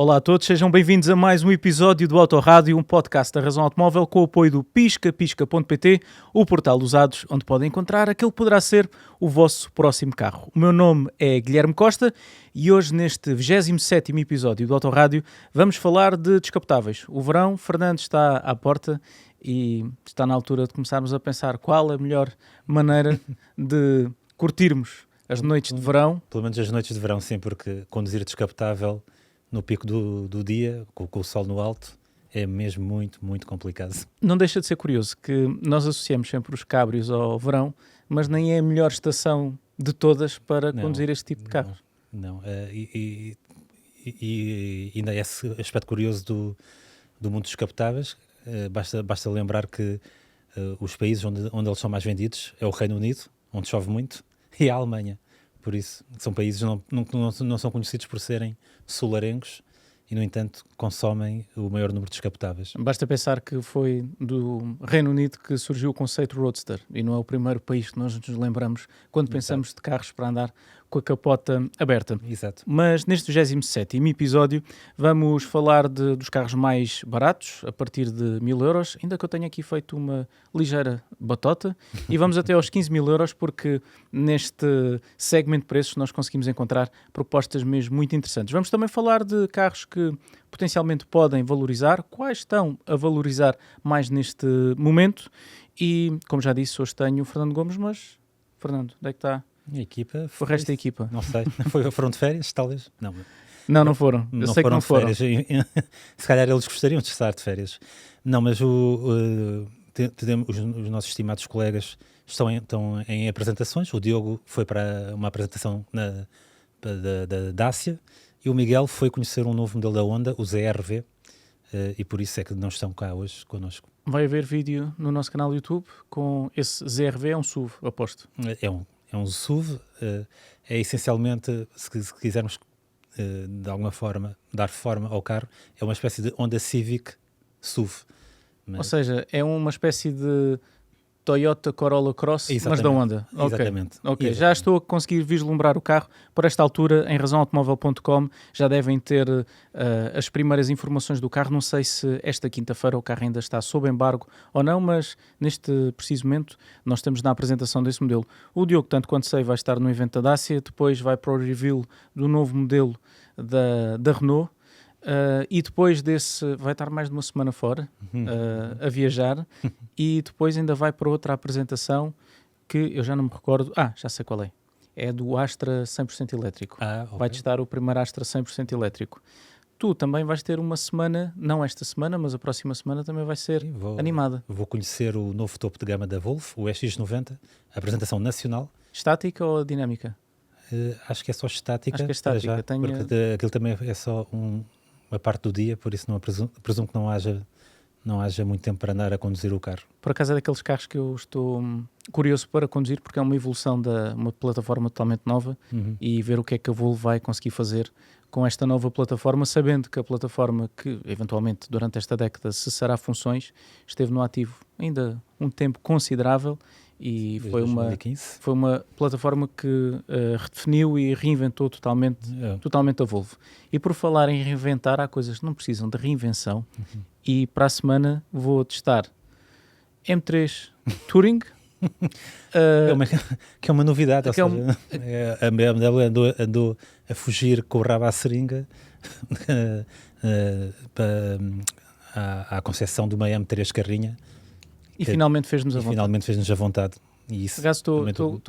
Olá a todos, sejam bem-vindos a mais um episódio do Autorádio, um podcast da Razão Automóvel com o apoio do pisca.pt, o portal de usados onde podem encontrar aquele que poderá ser o vosso próximo carro. O meu nome é Guilherme Costa e hoje neste 27º episódio do Autorádio vamos falar de descapotáveis. O verão, Fernando, está à porta e está na altura de começarmos a pensar qual a melhor maneira de curtirmos as noites de verão. Pelo menos as noites de verão, sim, porque conduzir descapotável no pico do dia, com o sol no alto, é mesmo muito complicado. Não deixa de ser curioso que nós associamos sempre os cabrios ao verão, mas nem é a melhor estação de todas para conduzir este tipo de carros. Não. E ainda é esse aspecto curioso do mundo dos descapotáveis. Basta lembrar que os países onde eles são mais vendidos é o Reino Unido, onde chove muito, e a Alemanha. Por isso, são países que não são conhecidos por serem solarengos e, no entanto, consomem o maior número de descapotáveis. Basta pensar que foi do Reino Unido que surgiu o conceito Roadster e não é o primeiro país que nós nos lembramos quando pensamos de carros para andar com a capota aberta. Exato. Mas neste 27º episódio vamos falar dos carros mais baratos, a partir de 1.000 euros, ainda que eu tenha aqui feito uma ligeira batota, e vamos até aos 15.000 euros, porque neste segmento de preços nós conseguimos encontrar propostas mesmo muito interessantes. Vamos também falar de carros que potencialmente podem valorizar, quais estão a valorizar mais neste momento, e como já disse, hoje tenho o Fernando Gomes, mas Fernando, onde é que está? A equipa? O resto da equipa? Não sei. Foram de férias, talvez? Não foram. Eu sei que não foram. Férias. Se calhar eles gostariam de estar de férias. Não, mas os nossos estimados colegas estão em apresentações. O Diogo foi para uma apresentação da Dacia e o Miguel foi conhecer um novo modelo da Honda, o ZR-V, e por isso é que não estão cá hoje connosco. Vai haver vídeo no nosso canal do YouTube com esse ZR-V, é um SUV, aposto. É um SUV, é essencialmente, se quisermos de alguma forma dar forma ao carro, é uma espécie de Honda Civic SUV. Ou seja, é uma espécie de Toyota Corolla Cross, mas da Honda. Exatamente. Ok. Já estou a conseguir vislumbrar o carro. Por esta altura, em razãoautomóvel.com, já devem ter as primeiras informações do carro. Não sei se esta quinta-feira o carro ainda está sob embargo ou não, mas neste preciso momento nós estamos na apresentação desse modelo. O Diogo, tanto quanto sei, vai estar no evento da Dacia, depois vai para o reveal do novo modelo da Renault. E depois desse vai estar mais de uma semana fora a viajar e depois ainda vai para outra apresentação que eu já não me recordo, já sei qual é do Astra 100% elétrico. Okay. Vai testar o primeiro Astra 100% elétrico. Tu também vais ter uma semana, não esta semana, mas a próxima semana também vai ser animada. Vou conhecer o novo topo de gama da Volvo, o EX90, apresentação nacional. Estática ou dinâmica? Acho que é só estática. Acho que é estática. Já, porque aquilo também é só uma parte do dia, por isso presumo que não haja muito tempo para andar a conduzir o carro. Por acaso é daqueles carros que eu estou curioso para conduzir, porque é uma evolução de uma plataforma totalmente nova e ver o que é que a Volvo vai conseguir fazer com esta nova plataforma, sabendo que a plataforma que eventualmente durante esta década cessará funções, esteve no ativo ainda um tempo considerável e foi uma plataforma que redefiniu e reinventou totalmente a Volvo. E por falar em reinventar, há coisas que não precisam de reinvenção e para a semana vou testar M3 Touring. Que é uma novidade, a BMW andou a fugir com o rabo à seringa à concepção de uma M3 carrinha. E finalmente fez-nos a vontade. Finalmente fez-nos a vontade. E isso, estou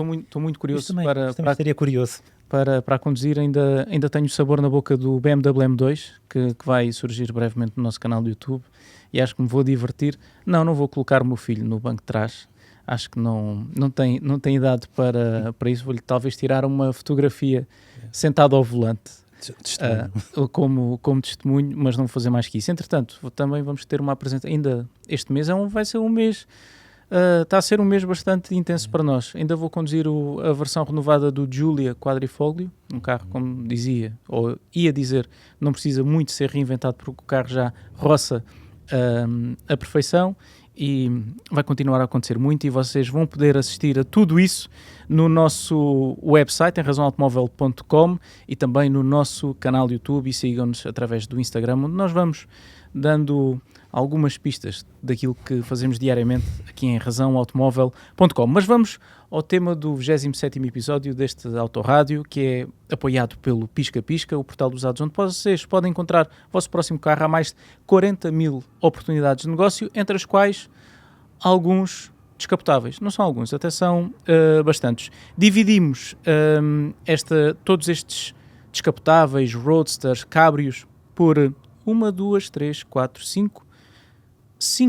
muito curioso também estaria curioso. Para conduzir. Ainda tenho sabor na boca do BMW M2, que vai surgir brevemente no nosso canal do YouTube, e acho que me vou divertir. Não vou colocar o meu filho no banco de trás, acho que não tem idade para isso. Vou-lhe talvez tirar uma fotografia sentado ao volante. Como testemunho, mas não vou fazer mais que isso. Entretanto, também vamos ter uma apresentação. Ainda este mês vai ser um mês. Está a ser um mês bastante intenso para nós. Ainda vou conduzir a versão renovada do Giulia Quadrifoglio, um carro, como dizia, ou ia dizer, não precisa muito ser reinventado porque o carro já roça a perfeição e vai continuar a acontecer muito e vocês vão poder assistir a tudo isso no nosso website, em razãoautomóvel.com, e também no nosso canal do YouTube, e sigam-nos através do Instagram, onde nós vamos dando algumas pistas daquilo que fazemos diariamente aqui em razãoautomóvel.com. Mas vamos ao tema do 27º episódio deste Autorádio, que é apoiado pelo Pisca Pisca, o portal dos usados, onde vocês podem encontrar o vosso próximo carro. Há mais de 40 mil oportunidades de negócio, entre as quais alguns descapotáveis. Não são alguns, até são bastantes. Dividimos todos estes descapotáveis, roadsters, cabrios, por 1, 2, 3, 4, 5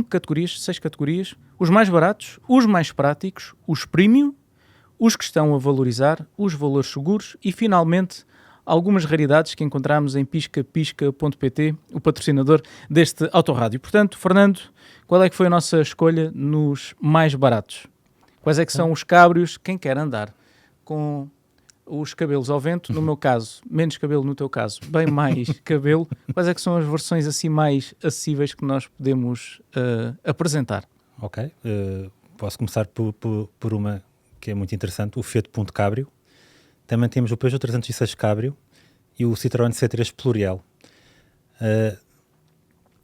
categorias, 6 categorias. Os mais baratos, os mais práticos, os premium, os que estão a valorizar, os valores seguros e, finalmente, algumas raridades que encontramos em piscapisca.pt, o patrocinador deste Autorádio. Portanto, Fernando, qual é que foi a nossa escolha nos mais baratos? Quais é que são os cabrios? Quem quer andar com os cabelos ao vento, no meu caso, menos cabelo, no teu caso, bem mais cabelo, quais é que são as versões assim mais acessíveis que nós podemos apresentar? Ok, posso começar por uma que é muito interessante, o Fiat Punto Cabrio. Também temos o Peugeot 306 Cabrio e o Citroën C3 Pluriel.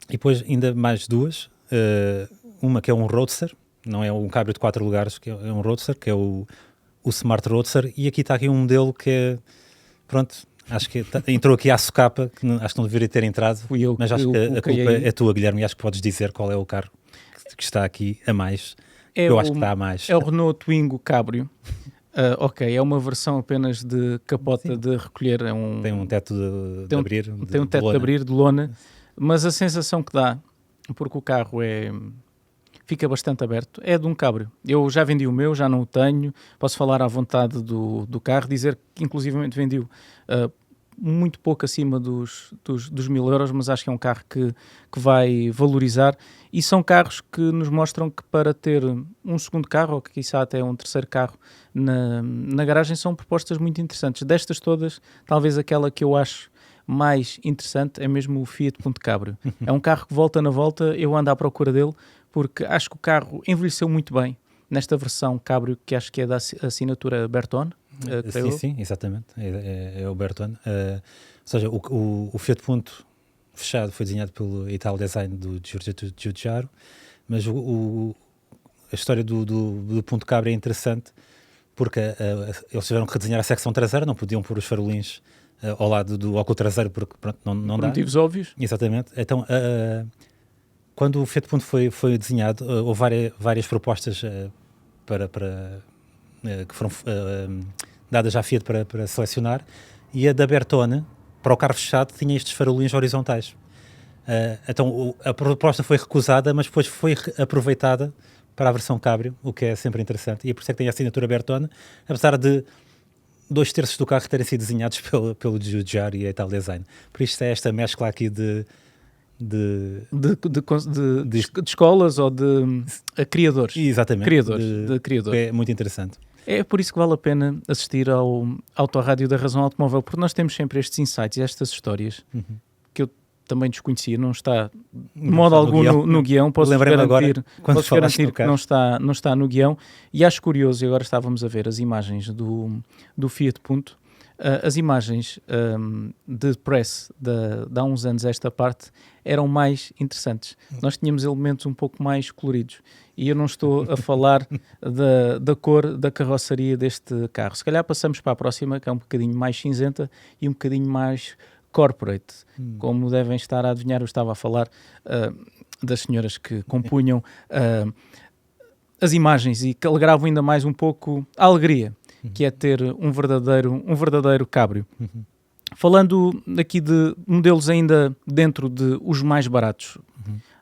E depois ainda mais duas, uma que é um Roadster, não é um Cabrio de 4 lugares, que é um Roadster, que é o Smart Roadster, e aqui está aqui um modelo que é, pronto, acho que entrou aqui à socapa, que acho que não deveria ter entrado, mas acho que a culpa é tua, Guilherme, e acho que podes dizer qual é o carro que está aqui a mais. Eu acho que está a mais. É o Renault Twingo Cabrio. Ok, é uma versão apenas de capota. Sim. De recolher. Tem um teto de abrir. Tem um teto de abrir, de lona, mas a sensação que dá, porque o carro fica bastante aberto, é de um cabrio. Eu já vendi o meu, já não o tenho, posso falar à vontade do carro, dizer que inclusivamente vendi-o muito pouco acima dos 1000 euros, mas acho que é um carro que vai valorizar, e são carros que nos mostram que para ter um segundo carro, ou que quiçá até um terceiro carro na garagem, são propostas muito interessantes. Destas todas, talvez aquela que eu acho mais interessante é mesmo o Fiat Punto Cabrio. É um carro que volta na volta, eu ando à procura dele, porque acho que o carro envelheceu muito bem nesta versão Cabrio, que acho que é da assinatura Bertone. Sim, exatamente, é o Bertone. Ou seja, o Fiat Punto fechado foi desenhado pelo Ital Design do Giorgetto Giugiaro, mas a história do Punto Cabrio é interessante, porque eles tiveram que redesenhar a secção traseira, não podiam pôr os farolins ao lado do óculo traseiro, porque pronto, não dá. Por motivos óbvios. Exatamente. Então, quando o Fiat Punto foi desenhado, houve várias propostas que foram dadas à Fiat para selecionar, e a da Bertone, para o carro fechado, tinha estes farolins horizontais. Então a proposta foi recusada, mas depois foi aproveitada para a versão Cabrio, o que é sempre interessante, e por isso é que tem a assinatura Bertone, apesar de 2/3 do carro terem sido desenhados pelo Giugiaro e a Ital Design. Por isso é esta mescla aqui de escolas ou de criadores. Exatamente. De criadores. É muito interessante. É por isso que vale a pena assistir ao Autorádio da Razão Automóvel, porque nós temos sempre estes insights e estas histórias que eu também desconhecia, não está de modo algum no guião. Posso garantir que não está no guião, e acho curioso, e agora estávamos a ver as imagens do Fiat Punto, as imagens de press de há uns anos esta parte eram mais interessantes. Nós tínhamos elementos um pouco mais coloridos, e eu não estou a falar da cor da carroceria deste carro. Se calhar passamos para a próxima, que é um bocadinho mais cinzenta e um bocadinho mais corporate. Como devem estar a adivinhar, eu estava a falar das senhoras que compunham as imagens e que alegravam ainda mais um pouco a alegria que é ter um verdadeiro cabrio. Falando aqui de modelos ainda dentro de os mais baratos,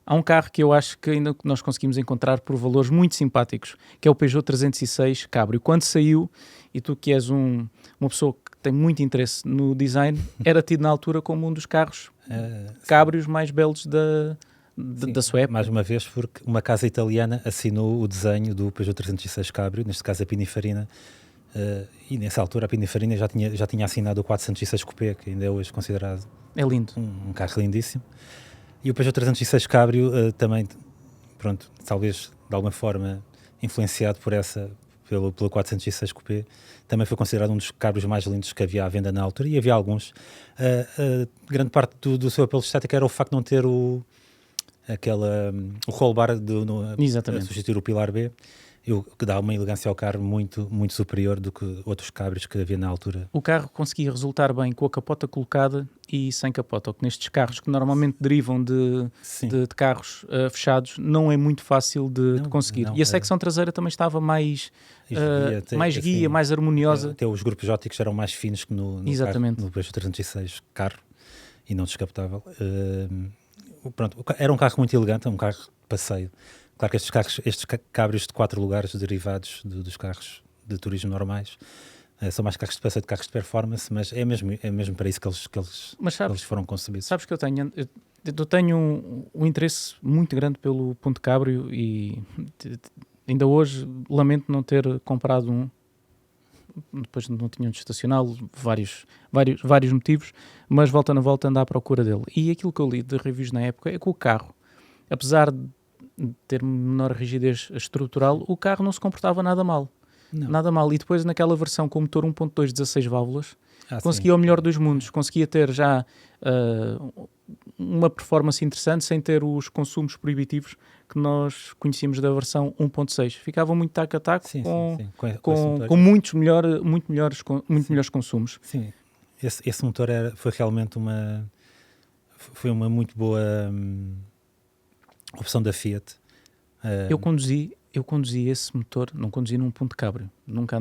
há um carro que eu acho que ainda nós conseguimos encontrar por valores muito simpáticos, que é o Peugeot 306 Cabrio. Quando saiu, e tu que és uma pessoa que tem muito interesse no design, era tido na altura como um dos carros cabrios mais belos da sua época. Mais uma vez, porque uma casa italiana assinou o desenho do Peugeot 306 Cabrio, neste caso a Pininfarina, e nessa altura a Pininfarina já tinha assinado o 406 Coupé, que ainda é hoje considerado lindo. Um carro lindíssimo. E o Peugeot 306 Cabrio também, pronto, talvez de alguma forma influenciado pelo 406 Coupé, também foi considerado um dos cabrios mais lindos que havia à venda na altura, e havia alguns. Grande parte do seu apelo estético era o facto de não ter o roll bar a substituir o pilar B, que dá uma elegância ao carro muito, muito superior do que outros cabris que havia na altura. O carro conseguia resultar bem com a capota colocada e sem capota, o que nestes carros que normalmente derivam de carros fechados não é muito fácil de conseguir. E a secção traseira também estava mais guia, mais harmoniosa. Até os grupos ópticos eram mais finos que no Peugeot 306 carro e não descapotável. Pronto, era um carro muito elegante, um carro de passeio. Claro que estes cabrios de 4 lugares derivados dos carros de turismo normais são mais carros de passeio de carros de performance, mas é mesmo para isso que eles foram concebidos. Sabes que eu tenho um interesse muito grande pelo Punto Cabrio e ainda hoje lamento não ter comprado um. Depois não tinha onde estacioná-lo, vários motivos, mas volta na volta ando à procura dele. E aquilo que eu li de reviews na época é que o carro, apesar de ter menor rigidez estrutural, o carro não se comportava nada mal. Não. Nada mal. E depois naquela versão com motor 1.2 16 válvulas, conseguia o melhor dos mundos. Conseguia ter já uma performance interessante sem ter os consumos proibitivos que nós conhecíamos da versão 1.6. Ficava muito taco a taco com muito melhores consumos. Sim, esse motor foi realmente uma muito boa opção da Fiat. Eu conduzi esse motor, não conduzi num Punto Cabrio, nunca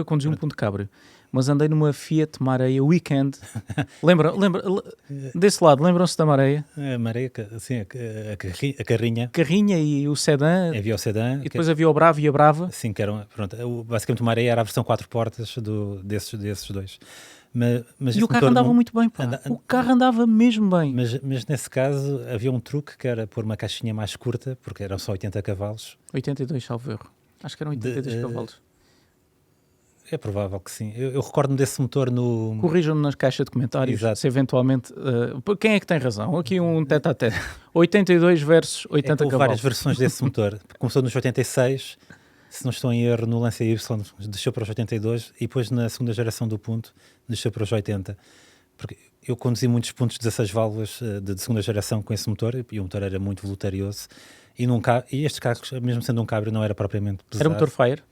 conduzi um Punto Cabrio, mas andei numa Fiat Marea Weekend. Lembra desse lado, lembram-se da Marea? A Marea, sim, a carrinha. Carrinha e o sedã. Havia o sedã. E depois havia o Bravo e a Brava. Sim, que eram, basicamente o Marea era a versão 4 portas desses dois. Mas e o carro andava muito bem, pá. O carro andava mesmo bem. Mas nesse caso havia um truque que era pôr uma caixinha mais curta, porque eram só 80 cavalos. 82, salvo erro. Acho que eram 82 cavalos. É provável que sim. Eu recordo-me desse motor no... Corrijam-me nas caixas de comentários. Exato. Se eventualmente... quem é que tem razão? Aqui um tete-a-tete. 82 versus 80 cavalos. Houve várias versões desse motor. Começou nos 86... Se não estou em erro, no Lancia Y desceu para os 82 e depois na segunda geração do Punto desceu para os 80. Porque eu conduzi muitos Puntos 16 válvulas de segunda geração com esse motor e o motor era muito voluntarioso. E estes carros, mesmo sendo um cabrio, não era propriamente pesado. Era motor Fire?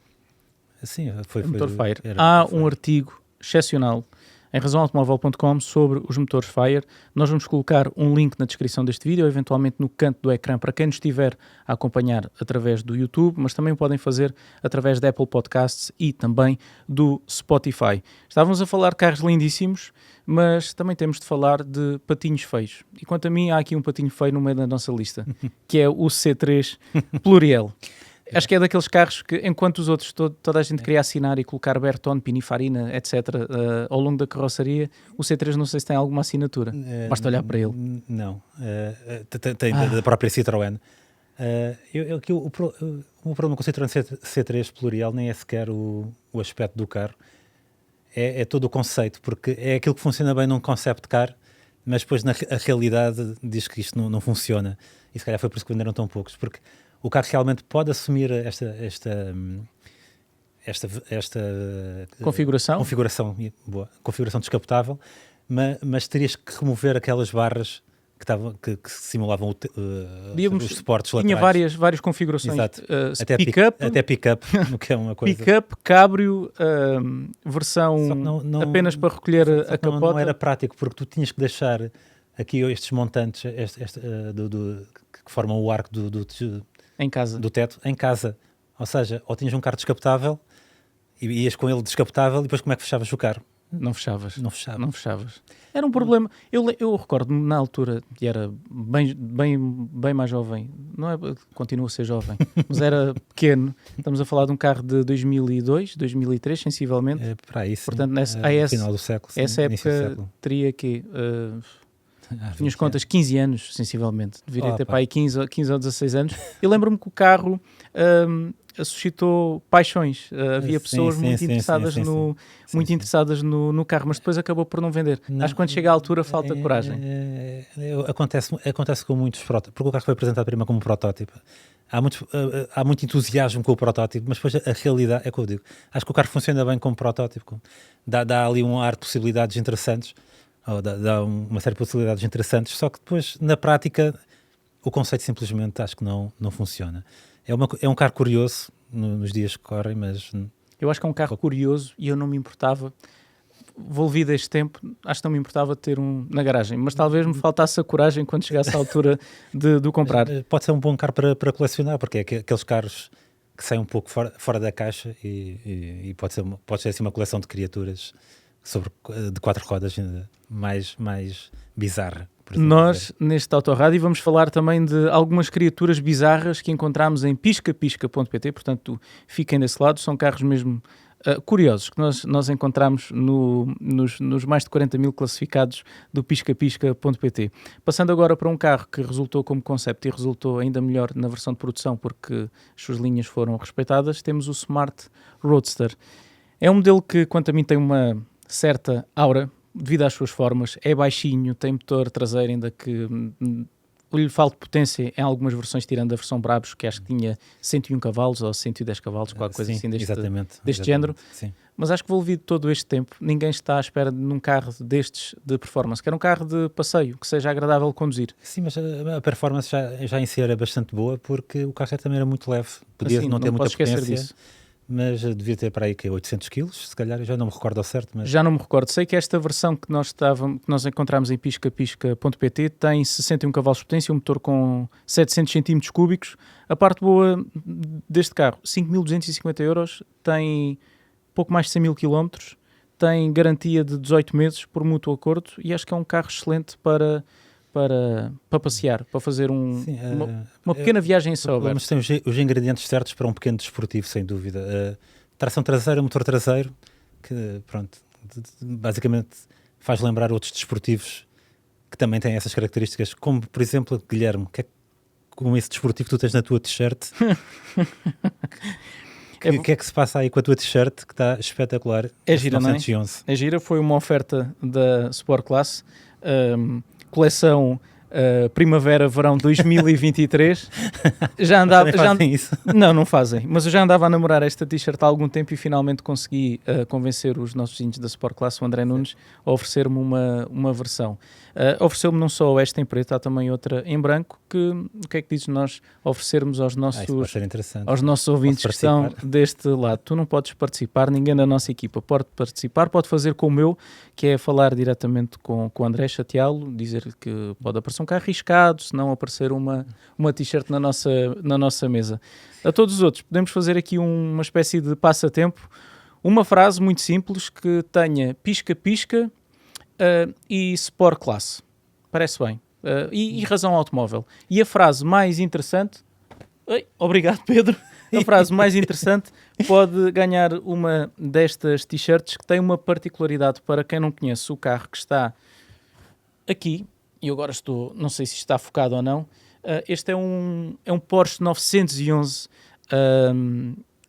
Sim, foi motor Fire. Há um artigo excepcional em razãoautomóvel.com sobre os motores Fire. Nós vamos colocar um link na descrição deste vídeo, eventualmente no canto do ecrã, para quem nos estiver a acompanhar através do YouTube, mas também podem fazer através da Apple Podcasts e também do Spotify. Estávamos a falar de carros lindíssimos, mas também temos de falar de patinhos feios. E quanto a mim, há aqui um patinho feio no meio da nossa lista, que é o C3 Pluriel. Acho que é daqueles carros que, enquanto os outros, toda a gente queria assinar e colocar Bertone, Pininfarina, etc., ao longo da carroçaria, o C3 não sei se tem alguma assinatura. Basta olhar para ele. Não. Tem da própria Citroën. O problema com o Citroën C3 Pluriel nem é sequer o aspecto do carro. É todo o conceito, porque é aquilo que funciona bem num concept car, mas depois a realidade diz que isto não funciona. E se calhar foi por isso que venderam tão poucos, porque o carro realmente pode assumir esta configuração configuração descapotável, mas terias que remover aquelas barras que simulavam os suportes laterais. Tinha várias configurações. Até pick-up, que é uma coisa. Pick-up, cabrio, versão apenas para recolher a capota. Não era prático, porque tu tinhas que deixar aqui estes montantes que formam o arco em casa. Do teto, em casa. Ou seja, ou tinhas um carro descapotável e ias com ele descapotável e depois como é que fechavas o carro? Não fechavas. Era um problema. Eu recordo-me na altura que era bem mais jovem. Não é, continuo a ser jovem, mas era pequeno. Estamos a falar de um carro de 2002, 2003, sensivelmente. Para aí, sim. Portanto, final do século. Essa época teria que Tinha as contas 15 anos, sensivelmente. Deveria ter para aí 15 ou 16 anos. E lembro-me que o carro suscitou paixões. Havia pessoas muito interessadas no carro, mas depois acabou por não vender. Acho que quando chega à altura falta coragem. Acontece com muitos protótipos, porque o carro foi apresentado primeiro como um protótipo. Há muito entusiasmo com o protótipo, mas depois a realidade é o que eu digo. Acho que o carro funciona bem como protótipo. Dá ali um ar de possibilidades interessantes, ou dá uma série de possibilidades interessantes, só que depois, na prática, o conceito simplesmente acho que não funciona. É um carro curioso nos dias que correm, mas... Eu acho que é um carro curioso e eu não me importava, envolvido este tempo, acho que não me importava ter um na garagem, mas talvez me faltasse a coragem quando chegasse à altura de o comprar. Pode ser um bom carro para colecionar, porque é aqueles carros que saem um pouco fora da caixa e pode ser assim uma coleção de criaturas de 4 rodas ainda mais bizarra. Nós, neste Autorádio, vamos falar também de algumas criaturas bizarras que encontramos em piscapisca.pt, portanto, fiquem desse lado, são carros mesmo curiosos que nós encontramos nos mais de 40 mil classificados do piscapisca.pt. Passando agora para um carro que resultou como conceito e resultou ainda melhor na versão de produção porque as suas linhas foram respeitadas, temos o Smart Roadster. É um modelo que, quanto a mim, tem uma certa aura, devido às suas formas, é baixinho, tem motor traseiro, ainda que lhe falta potência em algumas versões, tirando a versão Brabus, que acho que tinha 101 cavalos ou 110 cavalos, qualquer coisa assim deste género. Sim. Mas acho que envolvido todo este tempo, ninguém está à espera de um carro destes de performance, que era um carro de passeio, que seja agradável conduzir. Sim, mas a performance já em si era bastante boa, porque o carro também era muito leve, podia não ter muita potência. Disso. Mas devia ter para aí 800 kg, se calhar, já não me recordo ao certo. Mas... Já não me recordo. Sei que esta versão que nós encontramos em piscapisca.pt tem 61 cavalos de potência, um motor com 700 cm3. A parte boa deste carro, 5.250 euros, tem pouco mais de 100 mil km, tem garantia de 18 meses por mútuo acordo e acho que é um carro excelente para passear, para fazer uma pequena viagem em céu aberto. Mas tem os ingredientes certos para um pequeno desportivo, sem dúvida. Tração traseira, motor traseiro, que pronto, basicamente faz lembrar outros desportivos que também têm essas características, como por exemplo, Guilherme, como esse desportivo que tu tens na tua t-shirt. O que é que se passa aí com a tua t-shirt que está espetacular? É gira, não é? É gira, foi uma oferta da Sport Class, coleção Primavera-Verão 2023. Já andava... fazem isso? Não fazem. Mas eu já andava a namorar esta t-shirt há algum tempo e finalmente consegui convencer os nossos vizinhos da Sport Class, o André Nunes, a oferecer-me uma versão. Ofereceu-me não só esta em preto, há também outra em branco, o que é que dizes nós oferecermos aos nossos ouvintes que estão deste lado? Tu não podes participar, ninguém da nossa equipa pode participar, pode fazer como eu, que é falar diretamente com o André, chateá-lo, dizer-lhe que pode aparecer um carro arriscado, se não aparecer uma t-shirt na nossa mesa. A todos os outros, podemos fazer aqui uma espécie de passatempo, uma frase muito simples que tenha pisca-pisca e Sport Class. Parece bem. E razão automóvel. E a frase mais interessante... Obrigado, Pedro. A frase mais interessante pode ganhar uma destas t-shirts que tem uma particularidade para quem não conhece o carro que está aqui. E agora não sei se está focado ou não. Este é um Porsche 911,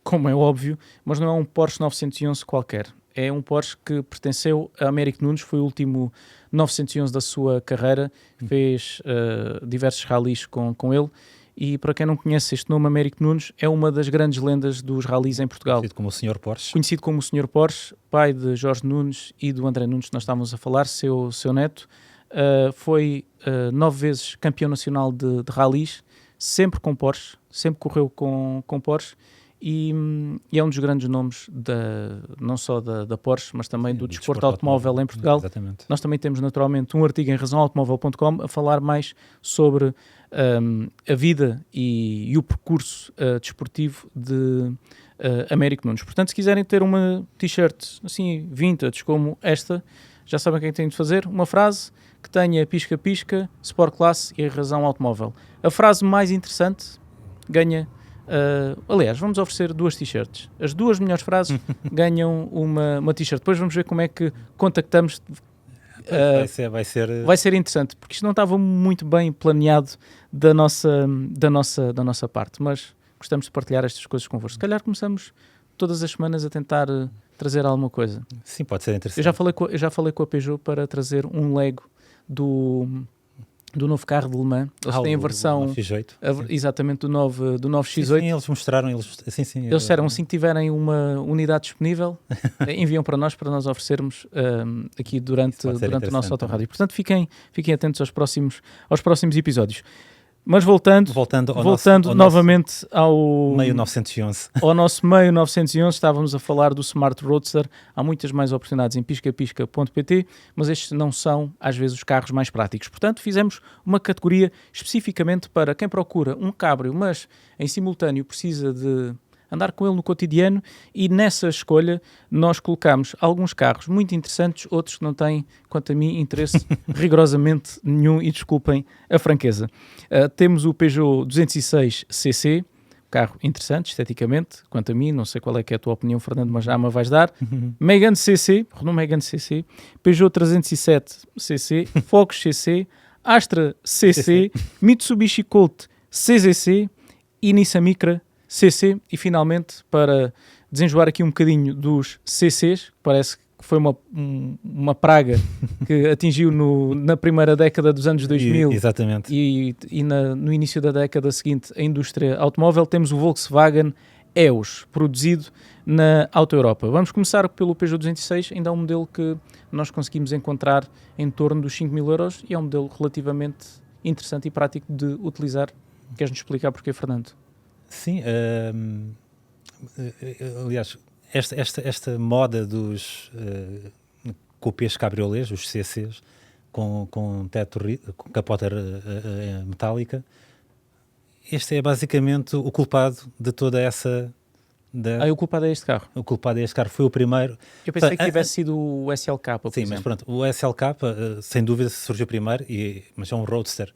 como é óbvio, mas não é um Porsche 911 qualquer. É um Porsche que pertenceu a Américo Nunes, foi o último 911 da sua carreira, fez diversos rallies com ele. E para quem não conhece este nome, Américo Nunes é uma das grandes lendas dos rallies em Portugal. Conhecido como o Sr. Porsche. Conhecido como o Sr. Porsche, pai de Jorge Nunes e do André Nunes, que nós estávamos a falar, seu neto. Foi 9 vezes campeão nacional de rallies, sempre com Porsche, sempre correu com Porsche. E é um dos grandes nomes não só da Porsche, mas também do desporto automóvel em Portugal. Exatamente. Nós também temos naturalmente um artigo em razãoautomóvel.com a falar mais sobre a vida e o percurso desportivo de Américo Nunes. Portanto, se quiserem ter uma t-shirt assim vintage como esta, já sabem o que é que têm de fazer. Uma frase que tenha pisca-pisca, Sport Class e razão automóvel. A frase mais interessante ganha... aliás, vamos oferecer 2 t-shirts. As 2 melhores frases ganham uma t-shirt. Depois vamos ver como é que contactamos Vai ser interessante, porque isto não estava muito bem planeado da nossa parte, mas gostamos de partilhar estas coisas convosco. Se calhar começamos todas as semanas a tentar trazer alguma coisa. Sim, pode ser interessante. Eu já falei com a Peugeot para trazer um Lego do novo carro de Le Mans. Eles têm a versão X8. Exatamente do novo X8. Sim, eles mostraram. Eles disseram assim que tiverem uma unidade disponível, enviam para nós oferecermos aqui durante o nosso autorrádio. Portanto, fiquem atentos aos próximos episódios. Mas voltando novamente ao meio 911. Ao nosso meio 911, estávamos a falar do Smart Roadster. Há muitas mais oportunidades em piscapisca.pt, mas estes não são, às vezes, os carros mais práticos. Portanto, fizemos uma categoria especificamente para quem procura um cabrio, mas em simultâneo precisa de andar com ele no cotidiano, e nessa escolha nós colocamos alguns carros muito interessantes, outros que não têm, quanto a mim, interesse rigorosamente nenhum, e desculpem a franqueza. Temos o Peugeot 206cc, carro interessante esteticamente, quanto a mim, não sei qual é que é a tua opinião, Fernando, mas já me vais dar. Megane CC, Renault Megane CC, Peugeot 307cc, Focus CC, Astra CC, Mitsubishi Colt CZC e Nissan Micra CC. E finalmente, para desenjoar aqui um bocadinho dos CCs, que parece que foi uma praga que atingiu na primeira década dos anos 2000 exatamente. e no início da década seguinte a indústria automóvel, temos o Volkswagen EOS, produzido na Auto Europa. Vamos começar pelo Peugeot 206, ainda é um modelo que nós conseguimos encontrar em torno dos 5.000 euros e é um modelo relativamente interessante e prático de utilizar. Queres-nos explicar porquê, Fernando? Sim, aliás, esta moda dos cupês cabriolés, os CCs, com teto, com capota metálica, este é basicamente o culpado de toda essa... o culpado é este carro? O culpado é este carro, foi o primeiro... Eu pensei que tivesse sido o SLK, por sim, exemplo. mas pronto, o SLK, sem dúvida, surgiu primeiro, mas é um roadster.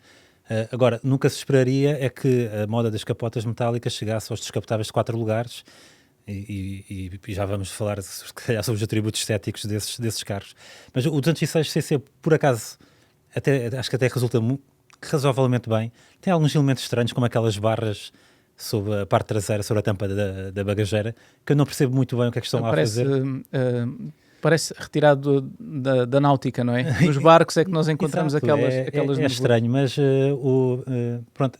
Agora, nunca se esperaria é que a moda das capotas metálicas chegasse aos descapotáveis de 4 lugares e já vamos falar sobre os atributos estéticos desses carros. Mas o 206cc, por acaso, acho que até resulta razoavelmente bem. Tem alguns elementos estranhos, como aquelas barras sobre a parte traseira, sobre a tampa da bagageira, que eu não percebo muito bem o que é que estão lá a fazer. Parece retirado da náutica, não é? Nos barcos é que nós encontramos Exato, aquelas... É estranho, mas pronto,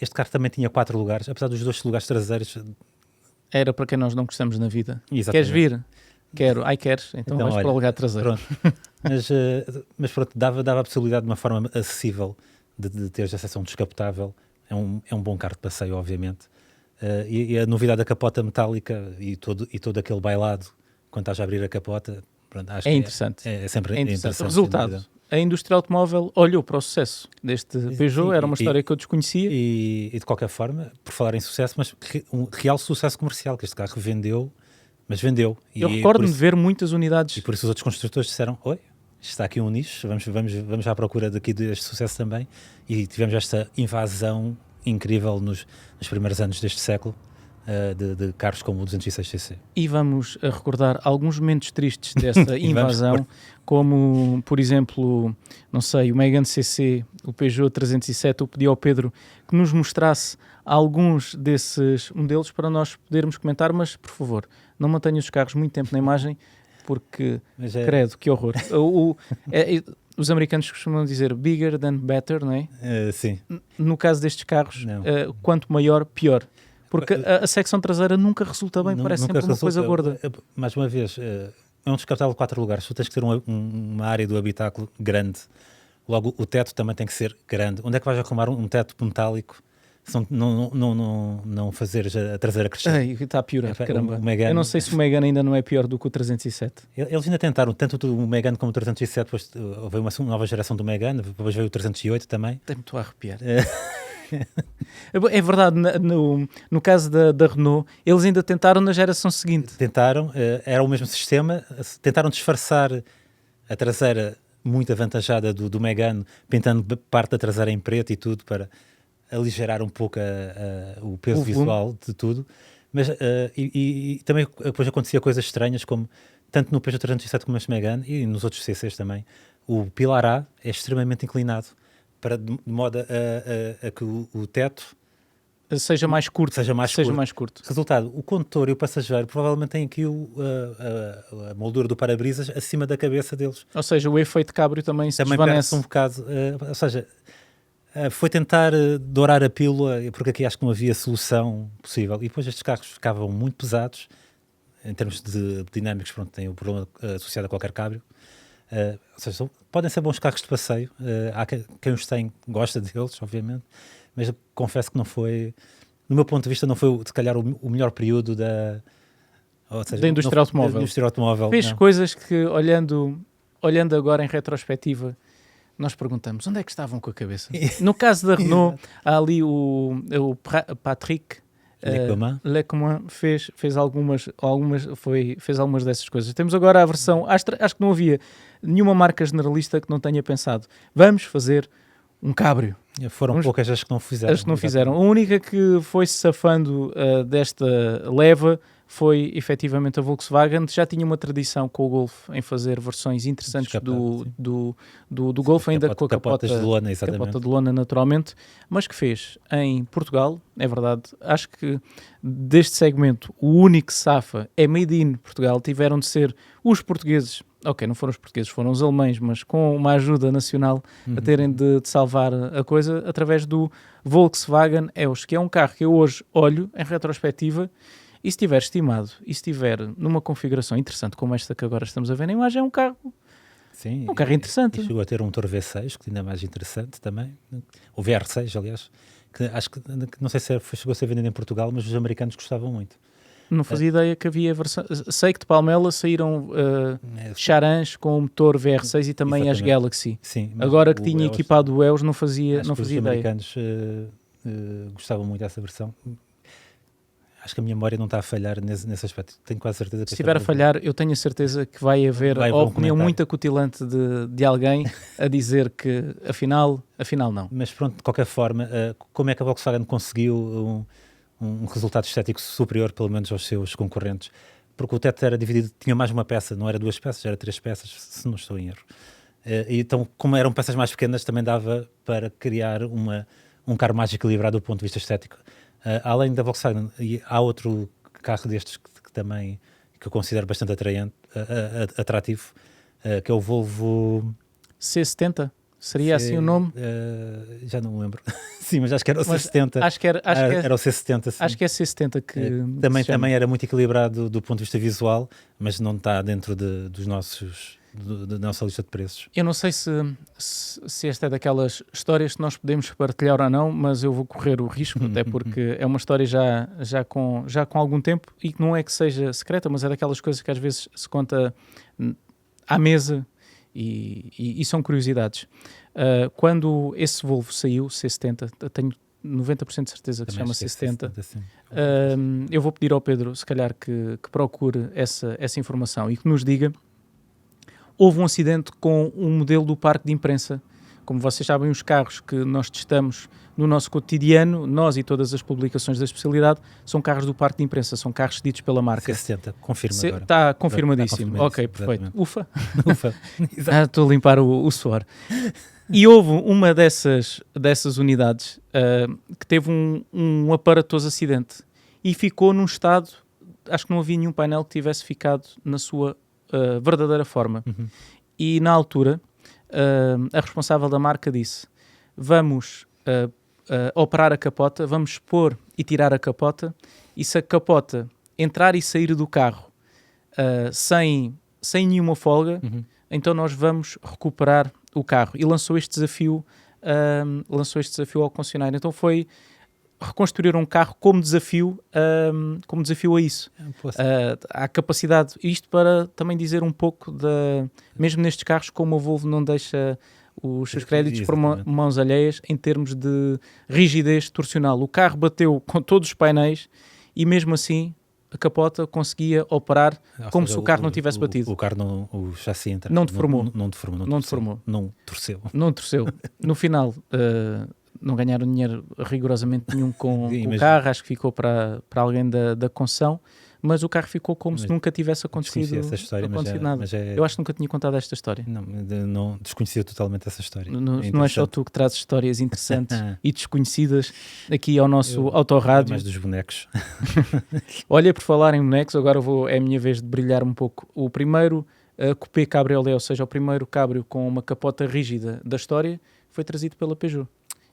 este carro também tinha 4 lugares, apesar dos 2 lugares traseiros. Era para quem nós não gostamos na vida. Exatamente. Queres vir? Quero. Queres? Então vais para o lugar traseiro. Pronto. mas pronto, dava a possibilidade de uma forma acessível de teres acesso a um descapotável. É um bom carro de passeio, obviamente. E a novidade da capota metálica e todo aquele bailado quando estás a abrir a capota, pronto, acho é interessante. É sempre interessante. Resultado, a indústria automóvel olhou para o sucesso deste Peugeot, era uma história que eu desconhecia. E de qualquer forma, por falar em sucesso, mas um real sucesso comercial, que este carro vendeu. Eu recordo-me de ver muitas unidades. E por isso os outros construtores disseram, está aqui um nicho, vamos à procura daqui deste sucesso também. E tivemos esta invasão incrível nos primeiros anos deste século de carros como o 206cc. E vamos a recordar alguns momentos tristes dessa invasão, como, por exemplo, não sei, o Megane CC, o Peugeot 307. Eu pedi ao Pedro que nos mostrasse alguns desses modelos para nós podermos comentar, mas, por favor, não mantenha os carros muito tempo na imagem, porque, credo, que horror. Os americanos costumam dizer bigger than better, não é? Sim. No caso destes carros, quanto maior, pior. Porque a secção traseira nunca resulta bem, parece sempre uma coisa gorda. Mais uma vez, é um descapotável de 4 lugares. Tu tens que ter uma área do habitáculo grande. Logo, o teto também tem que ser grande. Onde é que vais arrumar um teto metálico se não fazeres a traseira crescer? Está a piorar, caramba. Megane, eu não sei se o Megane ainda não é pior do que o 307. Eles ainda tentaram, tanto o Megane como o 307, depois veio uma nova geração do Megane, depois veio o 308 também. Tem-me a arrepiar. É verdade, no caso da Renault, eles ainda tentaram na geração seguinte. Tentaram, era o mesmo sistema, tentaram disfarçar a traseira muito avantajada do Megane, pintando parte da traseira em preto e tudo, para aligerar um pouco o peso visual de tudo. Mas e também depois acontecia coisas estranhas, como tanto no Peugeot 307 como no Megane e nos outros CCs também, o pilar A é extremamente inclinado, de modo a que o teto seja mais curto. seja mais curto. Resultado, o condutor e o passageiro provavelmente têm aqui a moldura do para-brisas acima da cabeça deles. Ou seja, o efeito cabrio também se desvanece. Um bocado, ou seja, foi tentar dourar a pílula, porque aqui acho que não havia solução possível. E depois estes carros ficavam muito pesados, em termos de dinâmicos, pronto, tem o problema associado a qualquer cabrio. Ou seja, podem ser bons carros de passeio, há quem os tem, gosta deles, obviamente, mas eu confesso que não foi, no meu ponto de vista, não foi, se calhar, o melhor período da indústria automóvel. Fez coisas que, olhando agora em retrospectiva, nós perguntamos, onde é que estavam com a cabeça? No caso da Renault, há ali o Patrick Lecoman fez algumas dessas coisas. Temos agora a versão, acho que não havia nenhuma marca generalista que não tenha pensado, vamos fazer um cabrio. Foram poucas as que não fizeram. As que não fizeram. A única que foi se safando desta leva foi efetivamente a Volkswagen. Já tinha uma tradição com o Golf em fazer versões interessantes do Golf, ainda com a capota de lona, naturalmente, mas que fez em Portugal, é verdade. Acho que deste segmento o único que safa é Made in Portugal. Tiveram de ser os portugueses, não foram os portugueses, foram os alemães, mas com uma ajuda nacional a terem de salvar a coisa através do Volkswagen EOS, que é um carro que eu hoje olho em retrospectiva. E se estiver estimado, e se estiver numa configuração interessante como esta que agora estamos a ver na imagem, é um carro, carro interessante. E chegou a ter um motor V6, que ainda é mais interessante também. O VR6, aliás, que acho que não sei se chegou a ser vendido em Portugal, mas os americanos gostavam muito. Não fazia ideia que havia versão. Sei que de Palmela saíram Charans com o motor VR6 e também as Galaxy. Sim, agora que tinha equipado o EOS, não fazia ideia. Os americanos gostavam muito dessa versão. Acho que a minha memória não está a falhar nesse aspecto. Tenho quase certeza que... Se estiver a falhar, eu tenho a certeza que vai haver a opinião muito acutilante de alguém a dizer que afinal não. Mas pronto, de qualquer forma, como é que a Volkswagen conseguiu um resultado estético superior, pelo menos aos seus concorrentes? Porque o teto era dividido, tinha mais uma peça, não era 2 peças, era 3 peças, se não estou em erro. E então, como eram peças mais pequenas, também dava para criar um carro mais equilibrado do ponto de vista estético. Além da Volkswagen, há outro carro destes que também que eu considero bastante atrativo, que é o Volvo C70. Seria assim o nome? Já não me lembro. Sim, mas acho que era o C70. Era o C70. Sim. Acho que é C70 que também era muito equilibrado do ponto de vista visual, mas não está dentro da nossa lista de preços. Eu não sei se esta é daquelas histórias que nós podemos partilhar ou não, mas eu vou correr o risco, até porque é uma história já com algum tempo e que não é que seja secreta, mas é daquelas coisas que às vezes se conta à mesa e são curiosidades. Quando esse Volvo saiu, C70, eu tenho 90% de certeza que também se chama C70, eu vou pedir ao Pedro, se calhar, que procure essa informação e que nos diga. Houve um acidente com um modelo do parque de imprensa. Como vocês sabem, os carros que nós testamos no nosso cotidiano, nós e todas as publicações da especialidade, são carros do parque de imprensa, são carros cedidos pela marca. C70, confirma agora. Está confirmadíssimo. Ok, perfeito. Exatamente. Ufa. Estou a limpar o suor. E houve uma dessas unidades que teve um aparatoso acidente e ficou num estado, acho que não havia nenhum painel que tivesse ficado na sua verdadeira forma. E na altura a responsável da marca disse: vamos operar a capota, vamos pôr e tirar a capota, e se a capota entrar e sair do carro sem nenhuma folga, então nós vamos recuperar o carro. E lançou este desafio ao concessionário. Então foi reconstruir um carro como desafio a isso. A capacidade, isto para também dizer um pouco mesmo nestes carros, como a Volvo não deixa os seus créditos por mãos alheias em termos de rigidez torsional. O carro bateu com todos os painéis e mesmo assim a capota conseguia operar como se o carro não tivesse batido. O chassi não deformou. Não torceu. Não torceu. No final não ganharam dinheiro rigorosamente nenhum com o carro, acho que ficou para alguém da concessão, mas o carro ficou como se nunca tivesse acontecido, essa história, nada. Eu acho que nunca tinha contado esta história. Não desconhecia totalmente essa história. Não é só tu que trazes histórias interessantes e desconhecidas aqui ao nosso autorrádio. Mais dos bonecos. Olha, por falar em bonecos, agora é a minha vez de brilhar um pouco. O primeiro coupé cabriolet, ou seja, o primeiro cabrio com uma capota rígida da história, foi trazido pela Peugeot.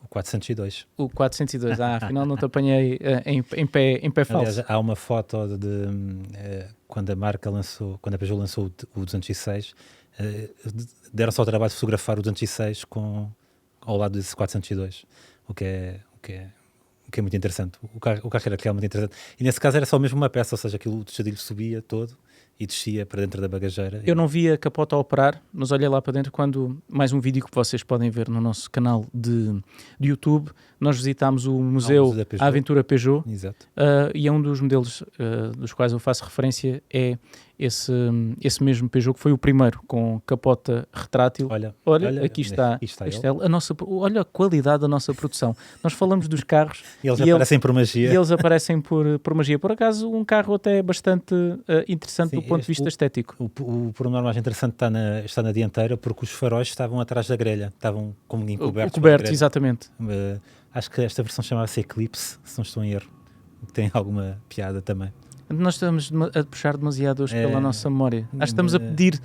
O 402. O 402, afinal não te apanhei em pé falso. Aliás, há uma foto de quando a Peugeot lançou o 206, deram só o trabalho de fotografar o 206 ao lado desse 402, o que é muito interessante. O carro era realmente interessante. E nesse caso era só mesmo uma peça, ou seja, aquilo, o tejadilho subia todo e descia para dentro da bagageira. Eu não vi a capota a operar, mas olhei lá para dentro quando, mais um vídeo que vocês podem ver no nosso canal de YouTube, nós visitámos o museu A Aventura Peugeot. Exato. E é um dos modelos dos quais eu faço referência, é esse mesmo Peugeot que foi o primeiro com capota retrátil. Olha, aqui está olha a qualidade da nossa produção. Nós falamos dos carros e eles aparecem por magia. E eles aparecem por magia. Por acaso, um carro até bastante interessante. Sim, do ponto de vista estético. O pormenor mais interessante está na dianteira, porque os faróis estavam atrás da grelha, estavam como encobertos. Cobertos, exatamente. Acho que esta versão chamava-se Eclipse, se não estou em erro, que tem alguma piada também. Nós estamos a puxar demasiado hoje pela nossa memória. Acho que estamos a pedir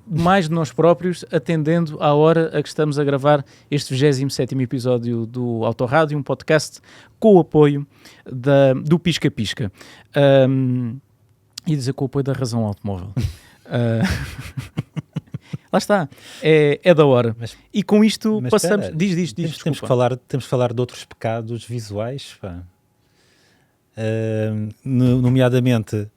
mais de nós próprios, atendendo à hora a que estamos a gravar este 27º episódio do Autorrádio, um podcast com o apoio do Pisca Pisca. E dizer com o apoio da Razão Automóvel. Lá está, é da hora. E com isto passamos... Diz, temos que falar de outros pecados visuais, pá. Nomeadamente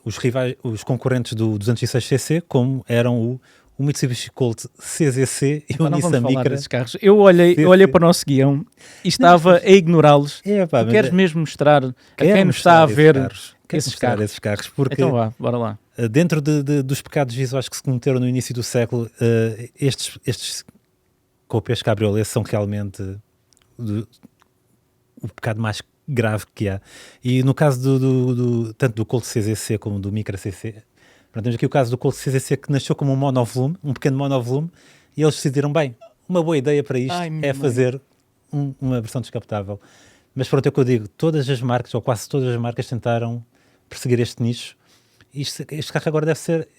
os concorrentes do 206cc, como eram o Mitsubishi Colt CZC e o Nissan Micra. Carros. Eu olhei para o nosso guião e estava a ignorá-los. Tu queres mesmo mostrar a quem nos está a ver esses carros? Porque então vá, bora lá. Dentro dos pecados visuais que se cometeram no início do século, estes coupés cabriolet são realmente o pecado mais grave que há. E no caso tanto do Colt CZC como do Micra CC, temos aqui o caso do Colt CZC, que nasceu como um pequeno monovolume, e eles decidiram, bem, uma boa ideia para isto fazer uma versão descapotável. Mas pronto, é o que eu digo, todas as marcas, ou quase todas as marcas, tentaram perseguir este nicho. Este carro agora deve ser...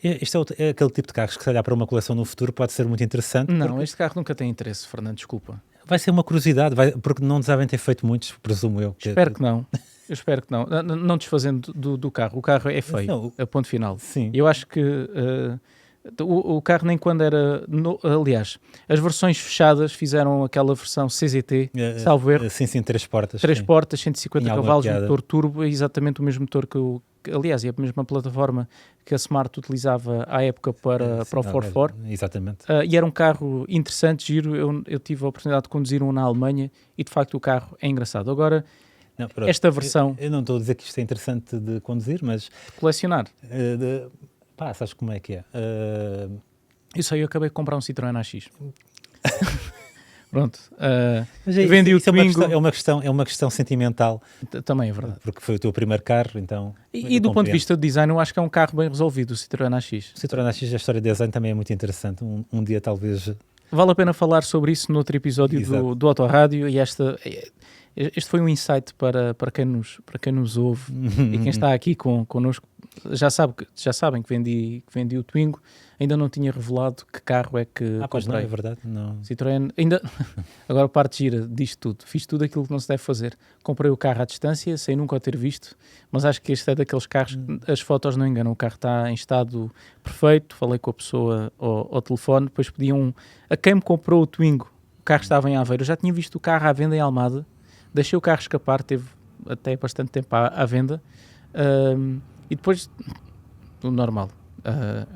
Isto é aquele tipo de carros que, se calhar, para uma coleção no futuro pode ser muito interessante. Não, este carro nunca tem interesse, Fernando, desculpa. Vai ser uma curiosidade, porque não devem ter feito muitos, presumo eu. Espero que não. Eu espero que não. Não desfazendo do carro. O carro é feio, a ponto final. Sim. Eu acho que o carro nem quando era... aliás, as versões fechadas fizeram aquela versão CZT, salvo erro. Sim, 3 portas. 3 portas, 150 cavalos, motor turbo, é exatamente o mesmo motor que aliás, é a mesma plataforma que a Smart utilizava à época para o 4x4. Exatamente. E era um carro interessante, giro. Eu tive a oportunidade de conduzir um na Alemanha e, de facto, o carro é engraçado. Agora, esta versão... Eu não estou a dizer que isto é interessante de conduzir, mas... De colecionar. Sabes como é que é? Eu acabei de comprar um Citroën AX. Pronto. Vendi o Twingo. É uma questão sentimental. Também é verdade. Porque foi o teu primeiro carro, então... E do ponto de vista de design, eu acho que é um carro bem resolvido, o Citroën AX. O Citroën AX, a história de design também é muito interessante. Um dia, talvez... Vale a pena falar sobre isso noutro episódio do Autorrádio, e este foi um insight para quem nos ouve e quem está aqui connosco. Já sabem que vendi o Twingo. Ainda não tinha revelado que carro é que comprei. Pois não, é verdade. Não. Citroën, agora a parte gira disto tudo. Fiz tudo aquilo que não se deve fazer. Comprei o carro à distância, sem nunca o ter visto, mas acho que este é daqueles carros que as fotos não enganam. O carro está em estado perfeito. Falei com a pessoa ao telefone, depois pedi a quem me comprou o Twingo. O carro estava em Aveiro. Eu já tinha visto o carro à venda em Almada. Deixei o carro escapar, teve até bastante tempo à venda. E depois, o normal,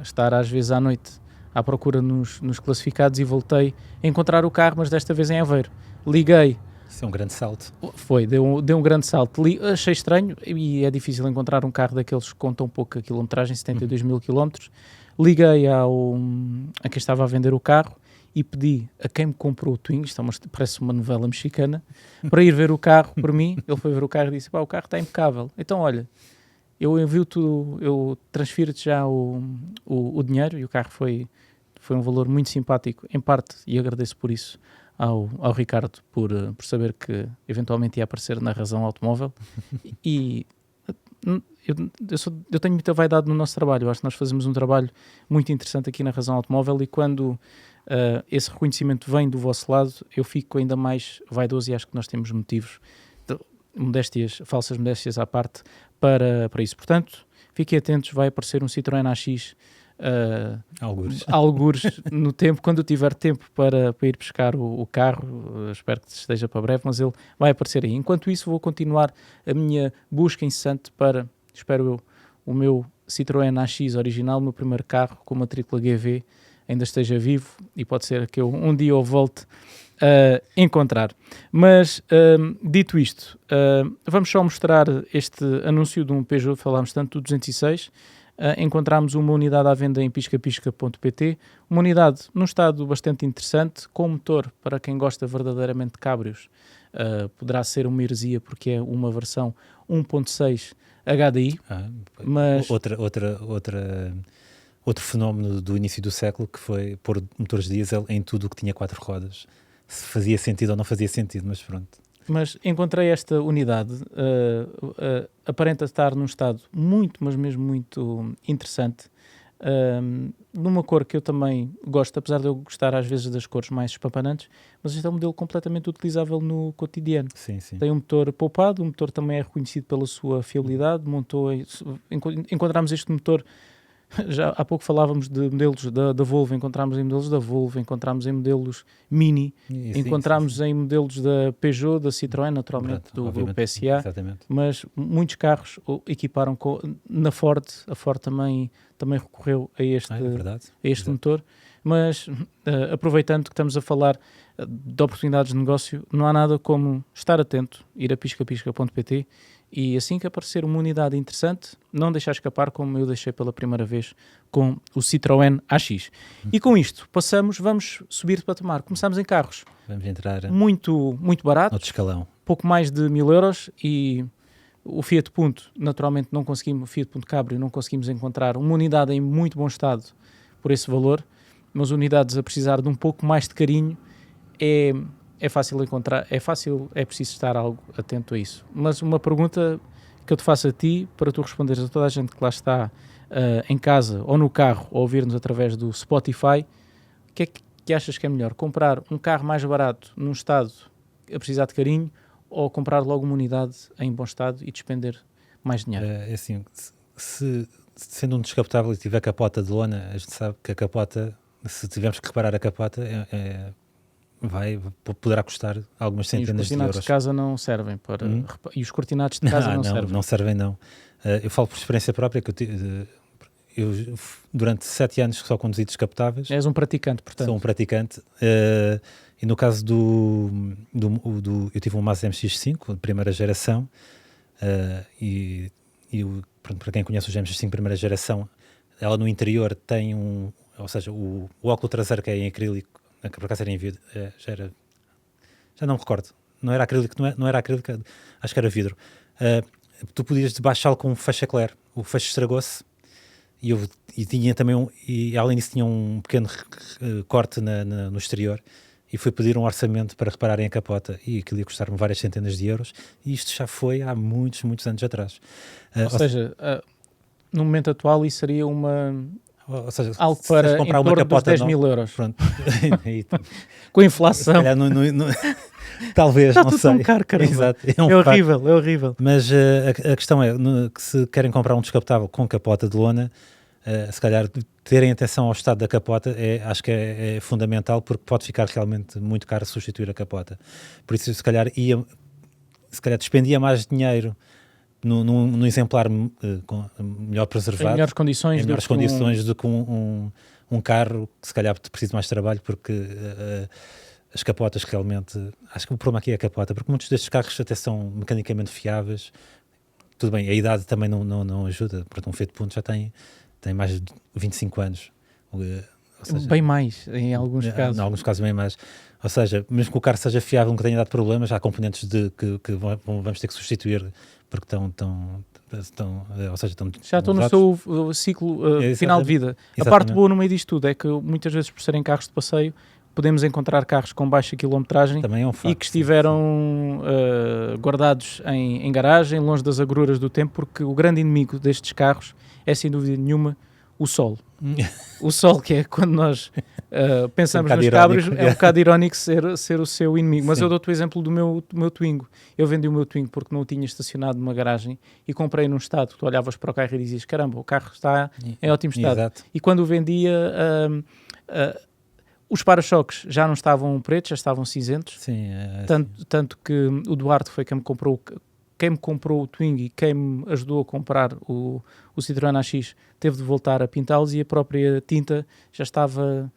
estar às vezes à noite à procura nos classificados, e voltei a encontrar o carro, mas desta vez em Aveiro. Liguei. Isso é um grande salto. Deu um grande salto. Achei estranho, e é difícil encontrar um carro daqueles que contam pouco a quilometragem, 72 mil quilómetros. Liguei a quem estava a vender o carro, e pedi a quem me comprou o Twingo, parece uma novela mexicana, para ir ver o carro por mim. Ele foi ver o carro e disse, o carro está impecável. Então, olha, eu envio-te, eu transfiro-te já o dinheiro, e o carro foi um valor muito simpático, em parte, e agradeço por isso ao Ricardo, por saber que eventualmente ia aparecer na Razão Automóvel. E eu tenho muita vaidade no nosso trabalho. Eu acho que nós fazemos um trabalho muito interessante aqui na Razão Automóvel, e quando esse reconhecimento vem do vosso lado, eu fico ainda mais vaidoso, e acho que nós temos motivos, falsas modéstias à parte, para isso. Portanto, fiquem atentos, vai aparecer um Citroën AX algures no tempo, quando eu tiver tempo para ir buscar o carro. Espero que esteja para breve, mas ele vai aparecer aí. Enquanto isso, vou continuar a minha busca incessante para, espero eu, o meu Citroën AX original, o meu primeiro carro com matrícula GV, ainda esteja vivo, e pode ser que eu um dia o volte a encontrar. Mas, dito isto, vamos só mostrar este anúncio de um Peugeot. Falámos tanto do 206. Encontramos uma unidade à venda em piscapisca.pt, uma unidade num estado bastante interessante, com motor, para quem gosta verdadeiramente de cabrios. Poderá ser uma heresia, porque é uma versão 1.6 HDI, mas... Outro fenómeno do início do século, que foi pôr motores diesel em tudo o que tinha 4 rodas. Se fazia sentido ou não fazia sentido, mas pronto. Mas encontrei esta unidade, aparenta estar num estado muito, mas mesmo muito interessante, numa cor que eu também gosto, apesar de eu gostar às vezes das cores mais espampanantes, mas este é um modelo completamente utilizável no cotidiano. Sim, sim. Tem um motor poupado, o motor também é reconhecido pela sua fiabilidade. Encontramos este motor, já há pouco falávamos de modelos da Volvo, encontramos em modelos da Volvo, encontramos em modelos Mini, encontramos em modelos da Peugeot, da Citroën, naturalmente, do grupo PSA, exatamente. Mas muitos carros equiparam na Ford. A Ford também recorreu a este motor. Mas, aproveitando que estamos a falar de oportunidades de negócio, não há nada como estar atento, ir a piscapisca.pt, e assim que aparecer uma unidade interessante, não deixar escapar, como eu deixei pela primeira vez com o Citroën AX. E com isto, vamos subir de patamar. Começamos em carros. Vamos entrar muito, muito baratos. Outro escalão. Pouco mais de 1.000 euros, e o Fiat Punto, naturalmente, o Fiat Punto Cabrio, não conseguimos encontrar uma unidade em muito bom estado por esse valor, mas unidades a precisar de um pouco mais de carinho é fácil encontrar, é preciso estar algo atento a isso. Mas uma pergunta que eu te faço a ti, para tu responderes a toda a gente que lá está em casa ou no carro, ou ouvir-nos através do Spotify: o que é que achas que é melhor? Comprar um carro mais barato num estado a precisar de carinho, ou comprar logo uma unidade em bom estado e despender mais dinheiro? É assim, sendo um descapotável e tiver capota de lona, a gente sabe que a capota, se tivermos que reparar a capota, poderá custar algumas centenas de euros. Os cortinados de casa não servem para... E os cortinados de casa não servem? Não servem, não. Eu falo por experiência própria, que eu durante 7 anos só conduzi descapotáveis. És um praticante, portanto. Sou um praticante. E no caso eu tive um Mazda MX-5 de primeira geração, pronto, para quem conhece o MX-5 de primeira geração, ela no interior tem ou seja, o óculo traseiro, que é em acrílico, que por acaso era em vidro, já não me recordo, não era acrílico, acho que era vidro. Tu podias baixá-lo com um fecho eclair, o fecho estragou-se, e tinha também e além disso tinha um pequeno corte no exterior, e fui pedir um orçamento para repararem a capota, e aquilo ia custar-me várias centenas de euros, e isto já foi há muitos, muitos anos atrás. Ou seja, no momento atual isso seria ou seja, algo para comprar uma capota de 10.000 euros. Pronto. Com a inflação. Se calhar talvez, está não tudo sei. Tão caro, caramba. Exato, é horrível, é horrível. Mas a questão é, que se querem comprar um descapotável com capota de lona, se calhar terem atenção ao estado da capota acho que é fundamental, porque pode ficar realmente muito caro substituir a capota. Por isso, se calhar despendia mais dinheiro num exemplar melhor preservado, em melhores condições, do que um carro que se calhar precisa de mais trabalho, porque as capotas realmente, acho que o problema aqui é a capota, porque muitos destes carros até são mecanicamente fiáveis. Tudo bem, a idade também não ajuda, porque um Fiat Punto já tem mais de 25 anos, ou seja, bem mais, em alguns casos. Em alguns casos bem mais. Ou seja, mesmo que o carro seja fiável, que tenha dado problemas, há componentes que vamos ter que substituir porque ou seja, já estão no seu ciclo final de vida. Exatamente. A parte boa no meio disto tudo é que muitas vezes, por serem carros de passeio, podemos encontrar carros com baixa quilometragem também é um facto, e que estiveram guardados em garagem, longe das agruras do tempo, porque o grande inimigo destes carros é, sem dúvida nenhuma, o sol. O sol, que é quando nós pensamos nos cabros, é um bocado irónico ser o seu inimigo. Mas eu dou-te o exemplo do meu Twingo. Eu vendi o meu Twingo porque não o tinha estacionado numa garagem e comprei num estado que tu olhavas para o carro e dizias, caramba, o carro está em ótimo estado. Exato. E quando o vendia, os para-choques já não estavam pretos, já estavam cinzentos. Sim, tanto que o Duarte foi quem me comprou o Twingo e quem me ajudou a comprar o Citroën AX teve de voltar a pintá-los e a própria tinta já estava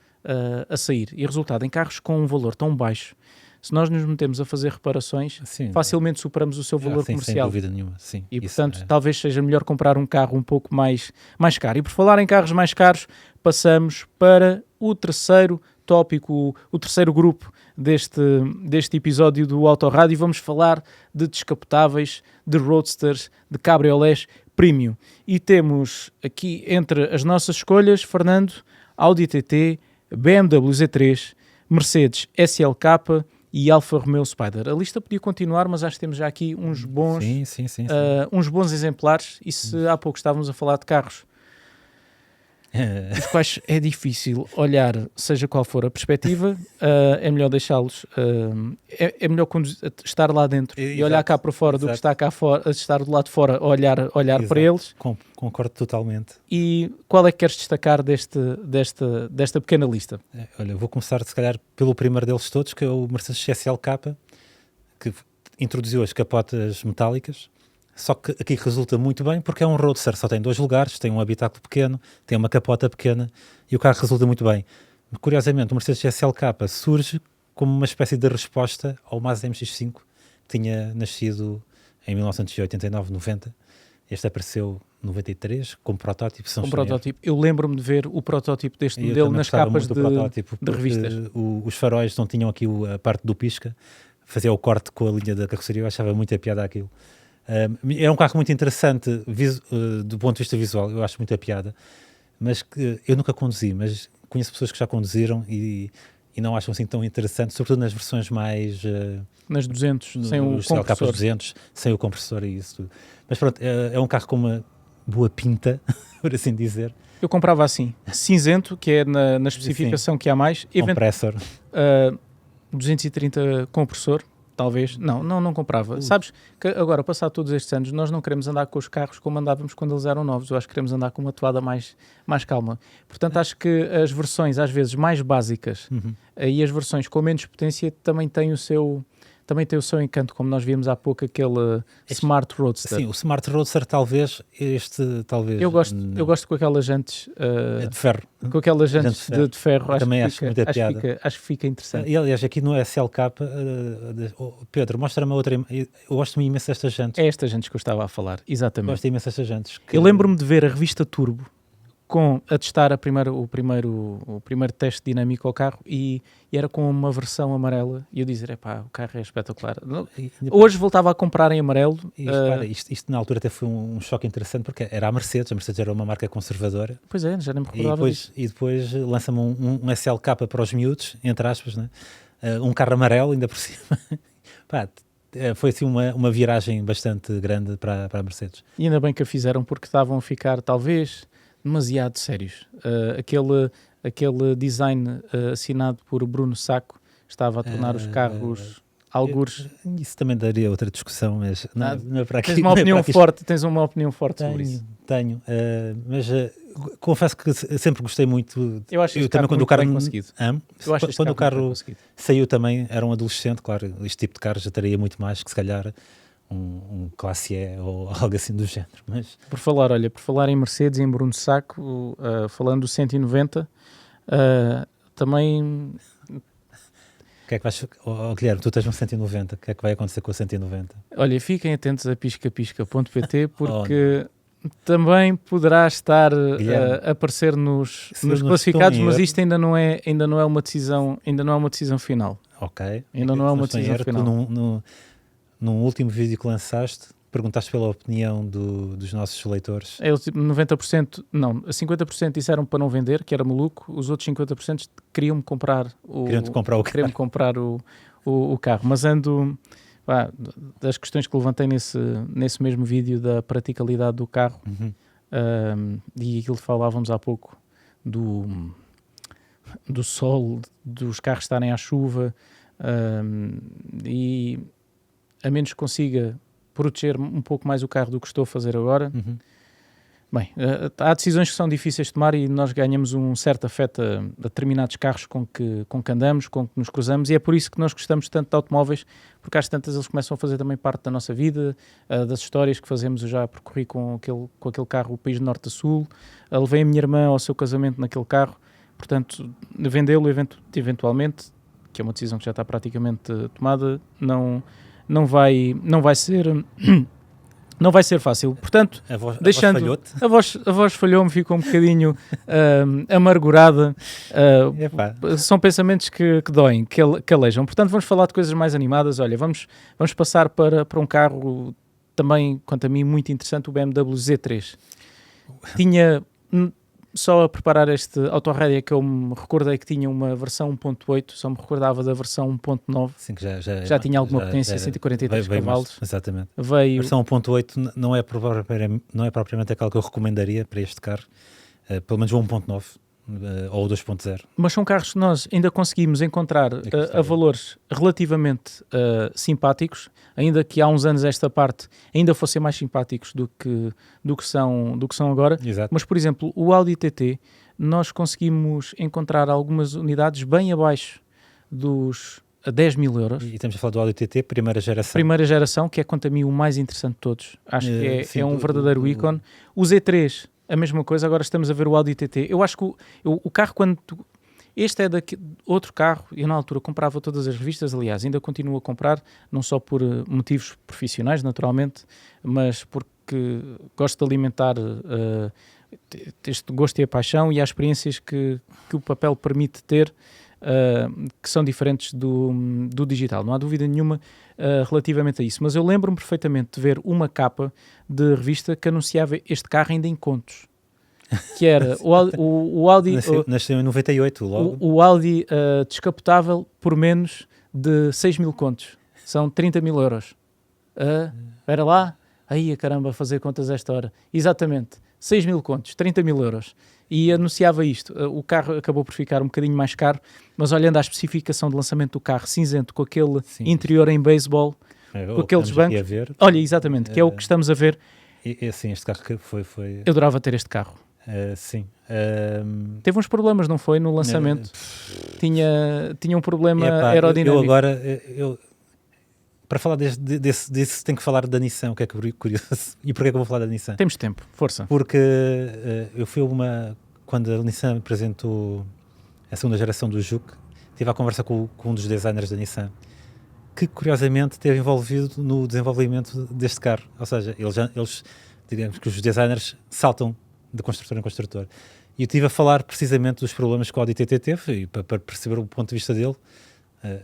a sair. E resultado, em carros com um valor tão baixo, se nós nos metemos a fazer reparações, facilmente superamos o seu valor comercial. Sem dúvida nenhuma. Sim, e portanto, talvez seja melhor comprar um carro um pouco mais caro. E por falar em carros mais caros, passamos para o terceiro tópico, o terceiro grupo deste episódio do Autorádio. Vamos falar de descapotáveis, de roadsters, de cabriolés premium. E temos aqui entre as nossas escolhas, Fernando, Audi TT, BMW Z3, Mercedes SLK e Alfa Romeo Spider. A lista podia continuar, mas acho que temos já aqui uns bons, uns bons exemplares. E se há pouco estávamos a falar de carros os quais é difícil olhar, seja qual for a perspectiva, é melhor deixá-los, é melhor estar lá dentro e olhar cá para fora do que estar cá fora, estar do lado de fora, olhar para eles. Concordo totalmente. E qual é que queres destacar desta pequena lista? Olha, vou começar se calhar pelo primeiro deles todos, que é o Mercedes SLK, que introduziu as capotas metálicas. Só que aqui resulta muito bem porque é um roadster, só tem 2 lugares, tem um habitáculo pequeno, tem uma capota pequena e o carro resulta muito bem. Curiosamente, o Mercedes SLK surge como uma espécie de resposta ao Mazda MX-5, que tinha nascido em 1989-90. Este apareceu em 93 como protótipo. Protótipo. Eu lembro-me de ver o protótipo deste modelo nas capas de revistas. Os faróis não tinham aqui a parte do pisca, fazia o corte com a linha da carroceria, eu achava muita piada aquilo. É um carro muito interessante do ponto de vista visual, eu acho muita piada, mas que eu nunca conduzi, mas conheço pessoas que já conduziram e não acham assim tão interessante, sobretudo nas versões mais... nas 200, sem o compressor. 200, sem o compressor e isso tudo. Mas pronto, é um carro com uma boa pinta, por assim dizer. Eu comprava assim, cinzento, que é na especificação que há mais. Compressor. 230 compressor. Talvez. Não comprava. Sabes que agora, passado todos estes anos, nós não queremos andar com os carros como andávamos quando eles eram novos. Eu acho que queremos andar com uma toada mais calma. Portanto, acho que as versões, às vezes, mais básicas e as versões com menos potência também têm o seu encanto, como nós vimos há pouco aquele Smart Roadster. Sim, o Smart Roadster talvez. Eu gosto com aquelas jantes de ferro. Com aquelas jantes de ferro. Também acho muita piada. Acho que fica interessante. E aliás, aqui no SLK, Pedro, mostra-me outra. Eu gosto imenso destas jantes. É estas jantes que eu estava a falar, exatamente. Gosto imenso destas jantes. Eu lembro-me de ver a revista Turbo a testar o primeiro teste dinâmico ao carro e era com uma versão amarela e eu dizer, o carro é espetacular. Hoje voltava a comprar em amarelo. Isto na altura até foi um choque interessante porque era a Mercedes era uma marca conservadora. Pois é, já nem me recordava disso. E depois lança-me um SLK para os miúdos, entre aspas, né? Um carro amarelo ainda por cima. Foi assim uma viragem bastante grande para a Mercedes. E ainda bem que a fizeram porque estavam a ficar talvez demasiado sérios. Aquele design assinado por Bruno Sacco estava a tornar os carros algures. Isso também daria outra discussão, mas não é para aqui. Tens uma opinião forte sobre isso. Tenho, mas confesso que sempre gostei muito. Eu acho que também quando o carro bem conseguido. Quando o carro saiu também, era um adolescente, claro, este tipo de carro já teria muito mais que se calhar um classe E ou algo assim do género. Mas... Por falar em Mercedes e em Bruno Sacco, falando do 190, também... O que é que vais... Guilherme, tu tens um 190, o que é que vai acontecer com o 190? Olha, fiquem atentos a piscapisca.pt porque também poderá estar a aparecer nos classificados, mas isto ainda não é uma decisão final. Ok. Ainda não é uma decisão final. Tu, num último vídeo que lançaste, perguntaste pela opinião dos nossos leitores. Eles, 90%, não, 50% disseram para não vender, que era maluco, os outros 50% queriam-me comprar o carro. Mas das questões que levantei nesse mesmo vídeo da praticalidade do carro, e aquilo que falávamos há pouco do sol, dos carros estarem à chuva, e a menos que consiga proteger um pouco mais o carro do que estou a fazer agora. Bem, há decisões que são difíceis de tomar e nós ganhamos um certo afeto a determinados carros com que andamos, com que nos cruzamos, e é por isso que nós gostamos tanto de automóveis, porque às tantas eles começam a fazer também parte da nossa vida, das histórias que fazemos. Eu já percorri com aquele carro o país de norte a sul, levei a minha irmã ao seu casamento naquele carro, portanto, vendê-lo eventualmente, que é uma decisão que já está praticamente tomada, não vai ser... Não vai ser fácil, portanto, a voz falhou-me, ficou um bocadinho amargurada. São pensamentos que doem, que alejam. Portanto, vamos falar de coisas mais animadas. Olha, vamos passar para um carro também, quanto a mim, muito interessante, o BMW Z3. Tinha, só a preparar este Autorádio, que eu me recordei que tinha uma versão 1.8, só me recordava da versão 1.9. Sim, que já tinha alguma potência, 143 cavalos. Exatamente. A versão 1.8 não é propriamente aquela que eu recomendaria para este carro, pelo menos o 1.9 ou o 2.0. Mas são carros que nós ainda conseguimos encontrar a valores relativamente simpáticos, ainda que há uns anos esta parte ainda fossem mais simpáticos do que são agora. Exato. Mas, por exemplo, o Audi TT, nós conseguimos encontrar algumas unidades bem abaixo dos 10 mil euros. E estamos a falar do Audi TT, primeira geração, que é, quanto a mim, o mais interessante de todos. Acho que é um verdadeiro ícone. O Z3, a mesma coisa. Agora estamos a ver o Audi TT. Eu acho que o carro, este é outro carro, eu na altura comprava todas as revistas, aliás, ainda continuo a comprar, não só por motivos profissionais, naturalmente, mas porque gosto de alimentar este gosto e a paixão e as experiências que o papel permite ter, que são diferentes do digital. Não há dúvida nenhuma relativamente a isso. Mas eu lembro-me perfeitamente de ver uma capa de revista que anunciava este carro ainda em contos. Que era o Audi... Nasceu em 98, logo. O Audi descapotável por menos de 6 mil contos. São 30 mil euros. Espera lá. Aí, caramba, fazer contas a esta hora. Exatamente. 6 mil contos, 30 mil euros. E anunciava isto. O carro acabou por ficar um bocadinho mais caro, mas olhando à especificação de lançamento do carro, cinzento, com aquele interior em beisebol, com aqueles bancos. Olha, exatamente, que é o que estamos a ver. Sim, este carro que foi... Eu adorava ter este carro. Sim. Teve uns problemas, não foi, no lançamento? Tinha um problema aerodinâmico. Eu agora... Para falar desse tenho que falar da Nissan, o que é curioso. E porquê é que eu vou falar da Nissan? Temos tempo, força. Porque eu fui quando a Nissan apresentou a segunda geração do Juke, tive a conversa com um dos designers da Nissan, que curiosamente esteve envolvido no desenvolvimento deste carro. Ou seja, eles digamos que os designers saltam de construtor em construtor. E eu estive a falar precisamente dos problemas que o Audi TT teve, e para perceber o ponto de vista dele,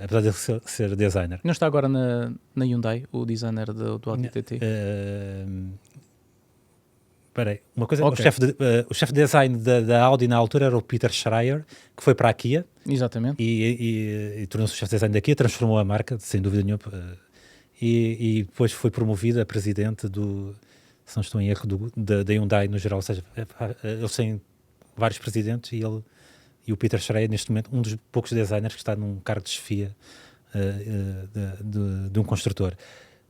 apesar de ele ser designer. Não está agora na Hyundai, o designer do Audi TT? Espera aí, uma coisa, okay. O chefe de design da Audi na altura era o Peter Schreier, que foi para a Kia. Exatamente. E tornou-se o chefe de design da Kia, transformou a marca, sem dúvida nenhuma, e depois foi promovido a presidente se não estou em erro, da Hyundai no geral. Ou seja, eles têm vários presidentes e o Peter Schreier, neste momento, um dos poucos designers que está num cargo de chefia de um construtor.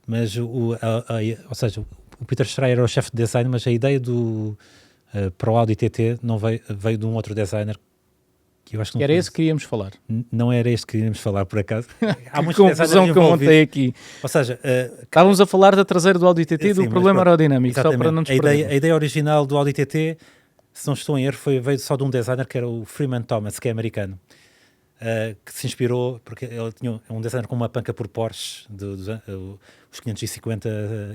Mas, ou seja, o Peter Schreier é o chefe de design, mas a ideia para o Audi TT não veio de um outro designer que eu acho que não era esse que queríamos falar. Não era este que queríamos falar, por acaso. Há muita confusão que eu montei aqui. Ou seja, estávamos a falar da traseira do Audi TT e do problema aerodinâmico, só para não nos perder. A ideia original do Audi TT, se não estou em erro, veio só de um designer que era o Freeman Thomas, que é americano, que se inspirou, porque ele tinha um designer com uma panca por Porsche, os 550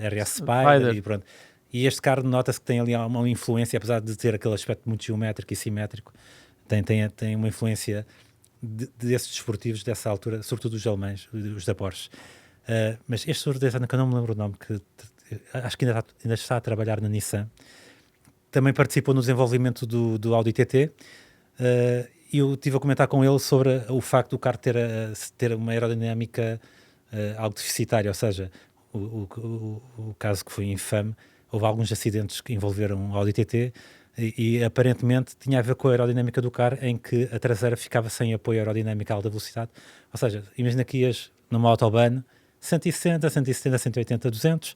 RS Spider, e pronto. E este carro nota-se que tem ali uma influência, apesar de ter aquele aspecto muito geométrico e simétrico, tem uma influência desses desportivos dessa altura, sobretudo os alemães, os da Porsche. Mas este senhor designer, que eu não me lembro o nome, que acho que ainda está a trabalhar na Nissan, também participou no desenvolvimento do Audi TT. E eu estive a comentar com ele sobre o facto do carro ter uma aerodinâmica algo deficitária, ou seja, o caso que foi infame, houve alguns acidentes que envolveram o Audi TT e aparentemente tinha a ver com a aerodinâmica do carro, em que a traseira ficava sem apoio aerodinâmico a alta velocidade. Ou seja, imagina que ias numa autobahn 160, 170, 180, 200,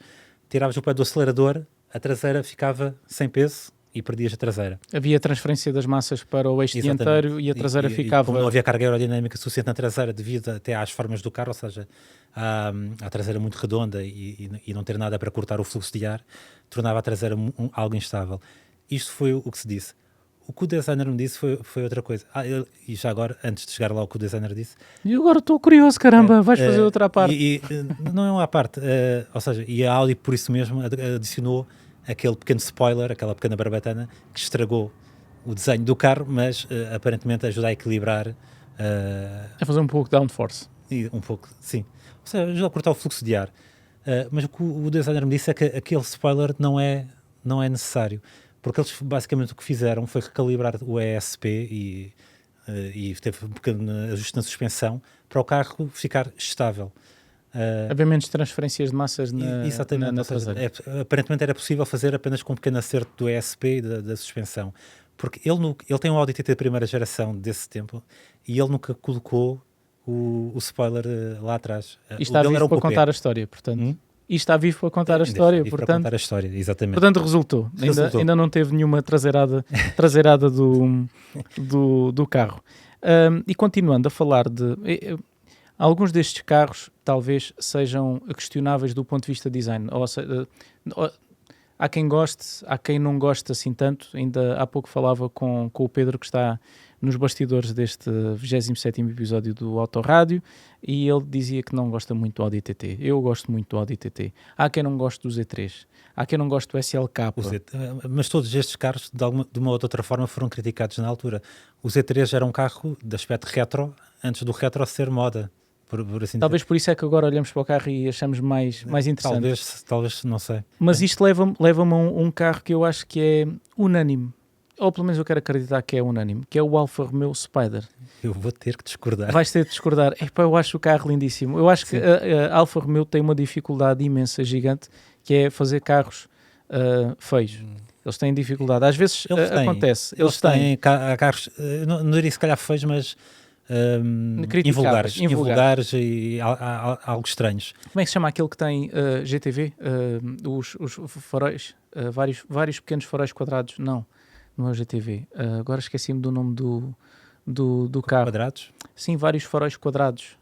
tiravas o pé do acelerador, a traseira ficava sem peso e perdias a traseira. Havia transferência das massas para o eixo dianteiro e a traseira ficava... Como não havia carga aerodinâmica suficiente na traseira devido até às formas do carro, ou seja, a traseira muito redonda e não ter nada para cortar o fluxo de ar, tornava a traseira algo instável. Isto foi o que se disse. O que o designer me disse foi outra coisa. E já agora, antes de chegar lá ao que o designer disse... E agora estou curioso, caramba, vais fazer outra parte. Não é uma parte, ou seja, e a Audi por isso mesmo adicionou aquele pequeno spoiler, aquela pequena barbatana que estragou o desenho do carro, mas aparentemente ajuda a equilibrar... a fazer um pouco de downforce. Um pouco, sim. Ou seja, ajuda a cortar o fluxo de ar. Mas o que o designer me disse é que aquele spoiler não é necessário, porque eles basicamente o que fizeram foi recalibrar o ESP e teve um pequeno ajuste na suspensão para o carro ficar estável. Haver menos transferências de massas na traseira. Aparentemente era possível fazer apenas com um pequeno acerto do ESP e da suspensão, porque ele tem um Audi TT de primeira geração desse tempo e ele nunca colocou o spoiler lá atrás. E está vivo para contar a história, portanto. E está vivo para contar a história, portanto. Para contar a história, exatamente. Portanto, resultou. Ainda não teve nenhuma traseirada do carro. E continuando a falar de... alguns destes carros talvez sejam questionáveis do ponto de vista de design. Ou seja, há quem goste, há quem não goste assim tanto. Ainda há pouco falava com o Pedro, que está nos bastidores deste 27º episódio do Autorádio, e ele dizia que não gosta muito do Audi TT. Eu gosto muito do Audi TT. Há quem não goste do Z3. Há quem não goste do SLK. Mas todos estes carros, de uma ou outra forma, foram criticados na altura. O Z3 era um carro de aspecto retro, antes do retro ser moda. Assim talvez por isso é que agora olhamos para o carro e achamos mais interessante. Talvez, não sei. Mas isto leva-me a um carro que eu acho que é unânime. Ou pelo menos eu quero acreditar que é unânime, que é o Alfa Romeo Spider. Eu vou ter que discordar. Vais ter de discordar. Eu acho o carro lindíssimo. Eu acho que a Alfa Romeo tem uma dificuldade imensa, gigante, que é fazer carros feios. Eles têm dificuldade. Às vezes acontece. Eles têm carros, não diria se calhar feios, mas invulgares e algo estranhos. Como é que se chama aquele que tem GTV? Os faróis, vários pequenos faróis quadrados? Não é o GTV. Agora esqueci-me do nome do carro. Quadrados? Sim, vários faróis quadrados.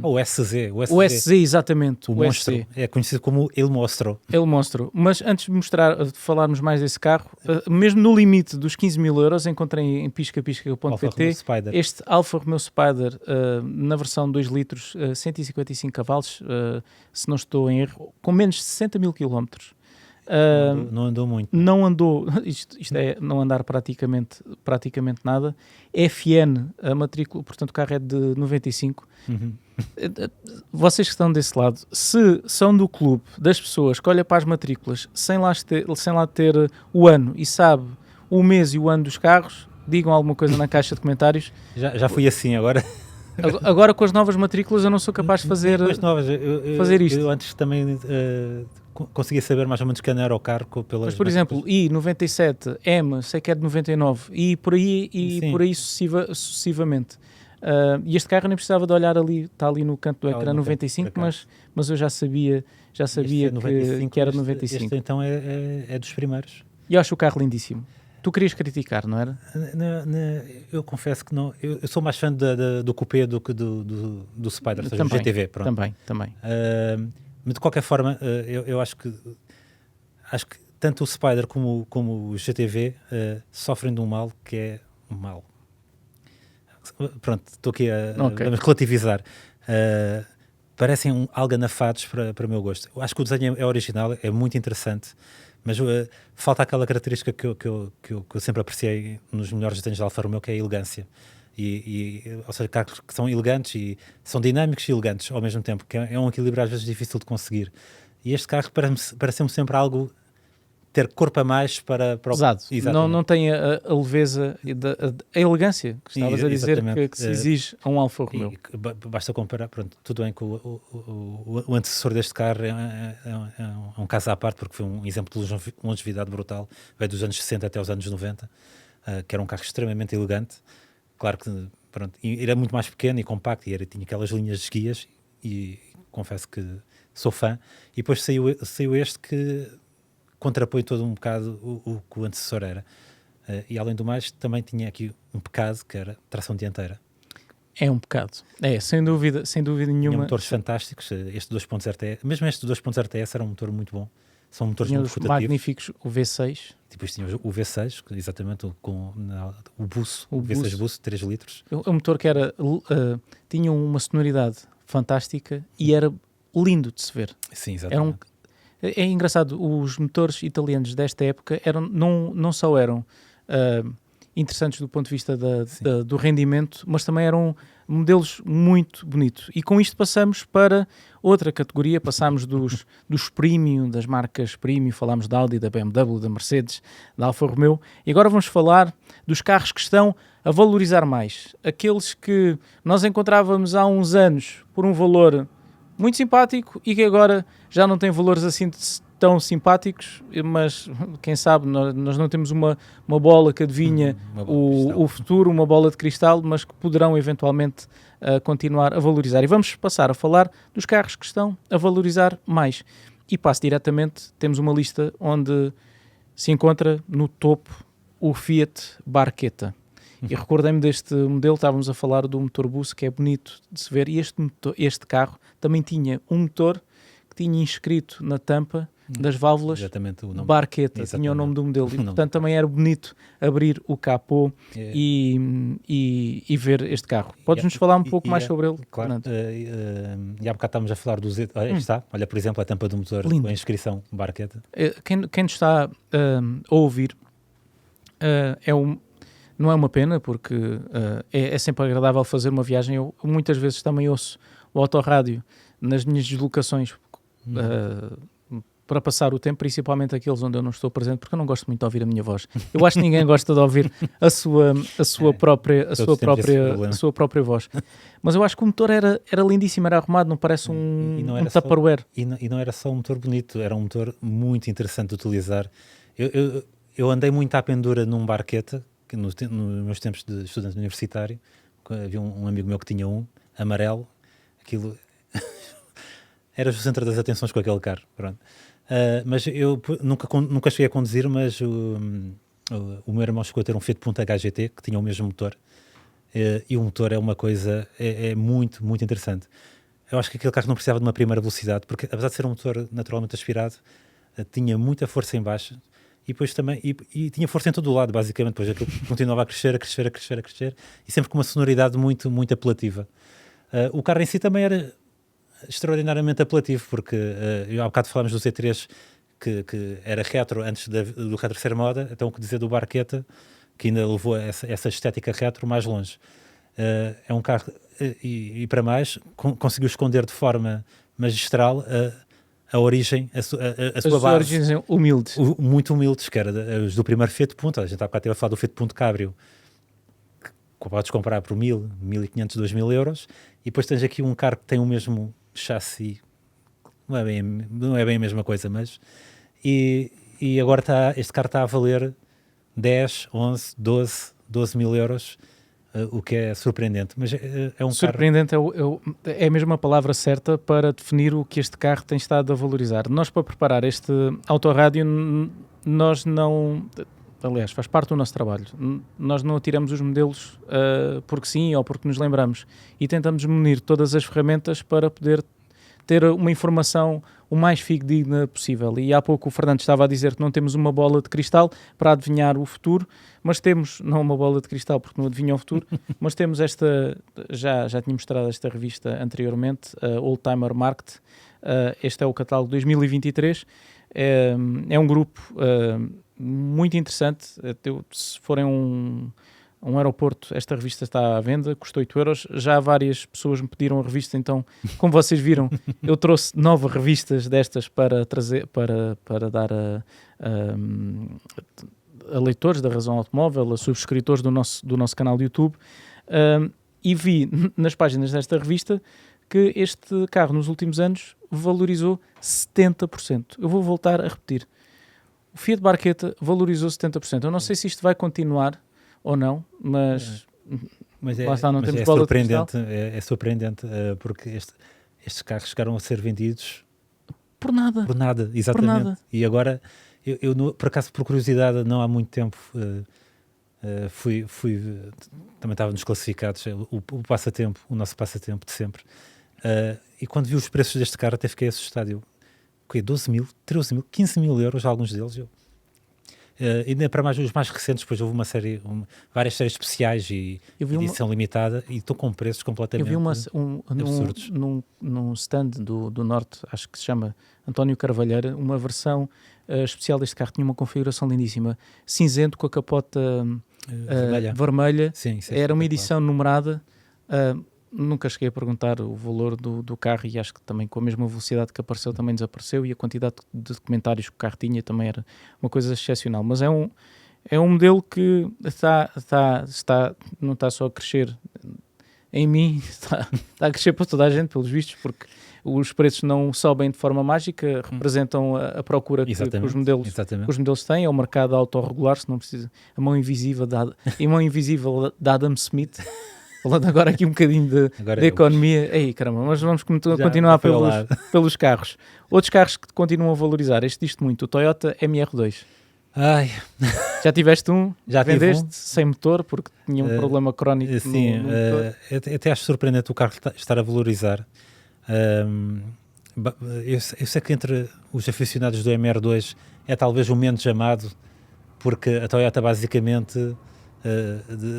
O SZ. O SZ, exatamente. O monstro. SZ. É conhecido como El Monstro. El Monstro. Mas antes de falarmos mais desse carro, mesmo no limite dos 15 mil euros, encontrei em pisca.pt este Alfa Romeo Spider na versão 2 litros, 155 cavalos, se não estou em erro, com menos de 60 mil quilómetros. Não andou muito. Não andou, isto é não andar praticamente nada. FN, a matrícula, portanto o carro é de 95. Vocês que estão desse lado, se são do clube das pessoas que olha para as matrículas sem lá ter o ano e sabe o mês e o ano dos carros, digam alguma coisa na caixa de comentários. Já fui assim agora. Agora com as novas matrículas eu não sou capaz de fazer isto. Eu antes também conseguia saber mais ou menos que ano era o carro pelas... Mas, por exemplo, I97, M, sei que é de 99 e por aí sucessivamente. E este carro nem precisava de olhar ali, está ali no canto do ecrã 95, mas eu já sabia que era de 95. Este então é dos primeiros. E eu acho o carro lindíssimo. Tu querias criticar, não era? Eu confesso que não. Eu sou mais fã do Coupé do que do Spider, ou seja, do GTV. Pronto. Também. Mas de qualquer forma, eu acho que tanto o Spider como o GTV sofrem de um mal que é um mal. Pronto, estou aqui vamos relativizar. Parecem algo anafados para o meu gosto. Eu acho que o desenho é original, é muito interessante, Mas falta aquela característica que eu sempre apreciei nos melhores desenhos da Alfa Romeo, que é a elegância. Ou seja, carros que são elegantes e são dinâmicos e elegantes ao mesmo tempo, que é um equilíbrio às vezes difícil de conseguir. E este carro parece-me sempre algo ter corpo a mais para o... Pesado. Não tem a leveza e a elegância que estavas a dizer que se exige a um Alfa Romeo. Basta comparar, pronto, tudo bem que o antecessor deste carro é um caso à parte, porque foi um exemplo de longevidade brutal, veio dos anos 60 até os anos 90, que era um carro extremamente elegante. Claro que pronto, era muito mais pequeno e compacto, e tinha aquelas linhas de guias, e confesso que sou fã. E depois saiu este que contrapõe todo um bocado o que o antecessor era. E além do mais, também tinha aqui um pecado, que era tração dianteira. É um pecado. Sem dúvida nenhuma. Tinha motores fantásticos, este 2.0 TS, mesmo este 2.0 TS era um motor muito bom. São motores muito rotativos. Magníficos, o V6. Depois tinha o V6, exatamente, com o buço, o V6 buço, 3 litros. O motor que era, tinha uma sonoridade fantástica e era lindo de se ver. Sim, exatamente. É engraçado, os motores italianos desta época não só eram interessantes do ponto de vista do rendimento, mas também eram modelos muito bonitos. E com isto passamos para outra categoria, passámos dos premium, das marcas premium, falámos da Audi, da BMW, da Mercedes, da Alfa Romeo, e agora vamos falar dos carros que estão a valorizar mais. Aqueles que nós encontrávamos há uns anos por um valor muito simpático e que agora já não tem valores assim tão simpáticos, mas quem sabe, nós não temos uma bola que adivinha o futuro, uma bola de cristal, mas que poderão eventualmente continuar a valorizar. E vamos passar a falar dos carros que estão a valorizar mais. E passo diretamente, temos uma lista onde se encontra no topo o Fiat Barchetta. E recordei-me deste modelo, estávamos a falar do motor buço, que é bonito de se ver, e este carro também tinha um motor que tinha inscrito na tampa das válvulas o nome. Barchetta, tinha o nome do modelo, e portanto também era bonito abrir o capô e ver este carro. Podes-nos falar um pouco mais sobre ele? Claro, e há bocado estávamos a falar do Z, está, olha por exemplo a tampa do motor, lindo. Com a inscrição Barchetta. Quem nos está a ouvir, não é uma pena, porque é sempre agradável fazer uma viagem. Eu muitas vezes também ouço o autorrádio nas minhas deslocações para passar o tempo, principalmente aqueles onde eu não estou presente, porque eu não gosto muito de ouvir a minha voz. Eu acho que ninguém gosta de ouvir a sua própria voz. Mas eu acho que o motor era lindíssimo, era arrumado, não parece um Tupperware. E não era só um motor bonito, era um motor muito interessante de utilizar. Eu andei muito à pendura num Barchetta, nos meus tempos de estudante universitário. Havia um amigo meu que tinha um amarelo, aquilo era o centro das atenções com aquele carro, pronto. Mas eu nunca cheguei a conduzir, mas o meu irmão chegou a ter um Fiat Punto HGT que tinha o mesmo motor, e o motor é uma coisa muito, muito interessante. Eu acho que aquele carro não precisava de uma primeira velocidade, porque apesar de ser um motor naturalmente aspirado, tinha muita força em baixo. E depois também, e tinha força em todo o lado, basicamente, depois aquilo continuava a crescer, e sempre com uma sonoridade muito, muito apelativa. O carro em si também era extraordinariamente apelativo, porque há bocado falámos do Z3, que era retro antes do retro ser moda, então o que dizer do Barchetta, que ainda levou essa estética retro mais longe. É um carro, e para mais, conseguiu esconder de forma magistral a origem, a sua base. Origens humildes. Muito humildes, que era os do primeiro Fiat Punto. A gente há bocado esteve a falar do Fiat Punto Cabrio, que podes comprar por 1.000, 1.500, 2.000 euros, e depois tens aqui um carro que tem o mesmo chassi, não é bem a mesma coisa, mas... E agora este carro está a valer 10, 11, 12 mil euros, o que é surpreendente, mas é um surpreendente carro... é a mesma palavra certa para definir o que este carro tem estado a valorizar. Nós, para preparar este autorrádio, nós não... Aliás, faz parte do nosso trabalho. Nós não tiramos os modelos porque sim ou porque nos lembramos, e tentamos munir todas as ferramentas para poder ter uma informação o mais fidedigna possível. E há pouco o Fernando estava a dizer que não temos uma bola de cristal para adivinhar o futuro, mas temos, não uma bola de cristal porque não adivinha o futuro, mas temos esta, já tinha mostrado esta revista anteriormente, a Old Timer Market. Este é o catálogo 2023. É um grupo muito interessante. Se forem um aeroporto, esta revista está à venda, custa 8€. Já várias pessoas me pediram a revista, então, como vocês viram, eu trouxe 9 revistas destas para trazer, para dar a leitores da Razão Automóvel, a subscritores do nosso canal de YouTube, e vi nas páginas desta revista que este carro nos últimos anos valorizou 70%. Eu vou voltar a repetir. O Fiat Barchetta valorizou 70%. Eu não sei se isto vai continuar ou não, mas lá está, não temos bola de cristal. É surpreendente, porque estes carros chegaram a ser vendidos por nada. Por nada, exatamente. Por nada. E agora, eu por acaso, por curiosidade, não há muito tempo, também estava nos classificados, o nosso passatempo de sempre, e quando vi os preços deste carro até fiquei assustado. Eu, 12 mil, 13 mil, 15 mil euros, alguns deles. Ainda para mais os mais recentes, depois houve várias séries especiais e edição limitada, e estão com preços completamente absurdos. Num stand do Norte, acho que se chama António Carvalheira, uma versão especial deste carro, tinha uma configuração lindíssima, cinzento com a capota vermelha. Sim, era uma edição numerada. Nunca cheguei a perguntar o valor do carro, e acho que também com a mesma velocidade que apareceu também desapareceu, e a quantidade de comentários que o carro tinha também era uma coisa excepcional. Mas é um modelo que não está só a crescer em mim, está a crescer para toda a gente, pelos vistos, porque os preços não sobem de forma mágica, representam a procura que os modelos têm. É o mercado autorregular, se não precisa. A mão invisível da Adam Smith. Falando agora aqui um bocadinho de economia. Ei, caramba, mas vamos continuar pelos carros. Outros carros que continuam a valorizar, este diz-te muito, o Toyota MR2. Ai. Já tiveste um? Já vendeste sem motor, porque tinha um problema crónico no motor? Até acho surpreendente o carro estar a valorizar. Eu sei que entre os aficionados do MR2 é talvez o menos amado, porque a Toyota basicamente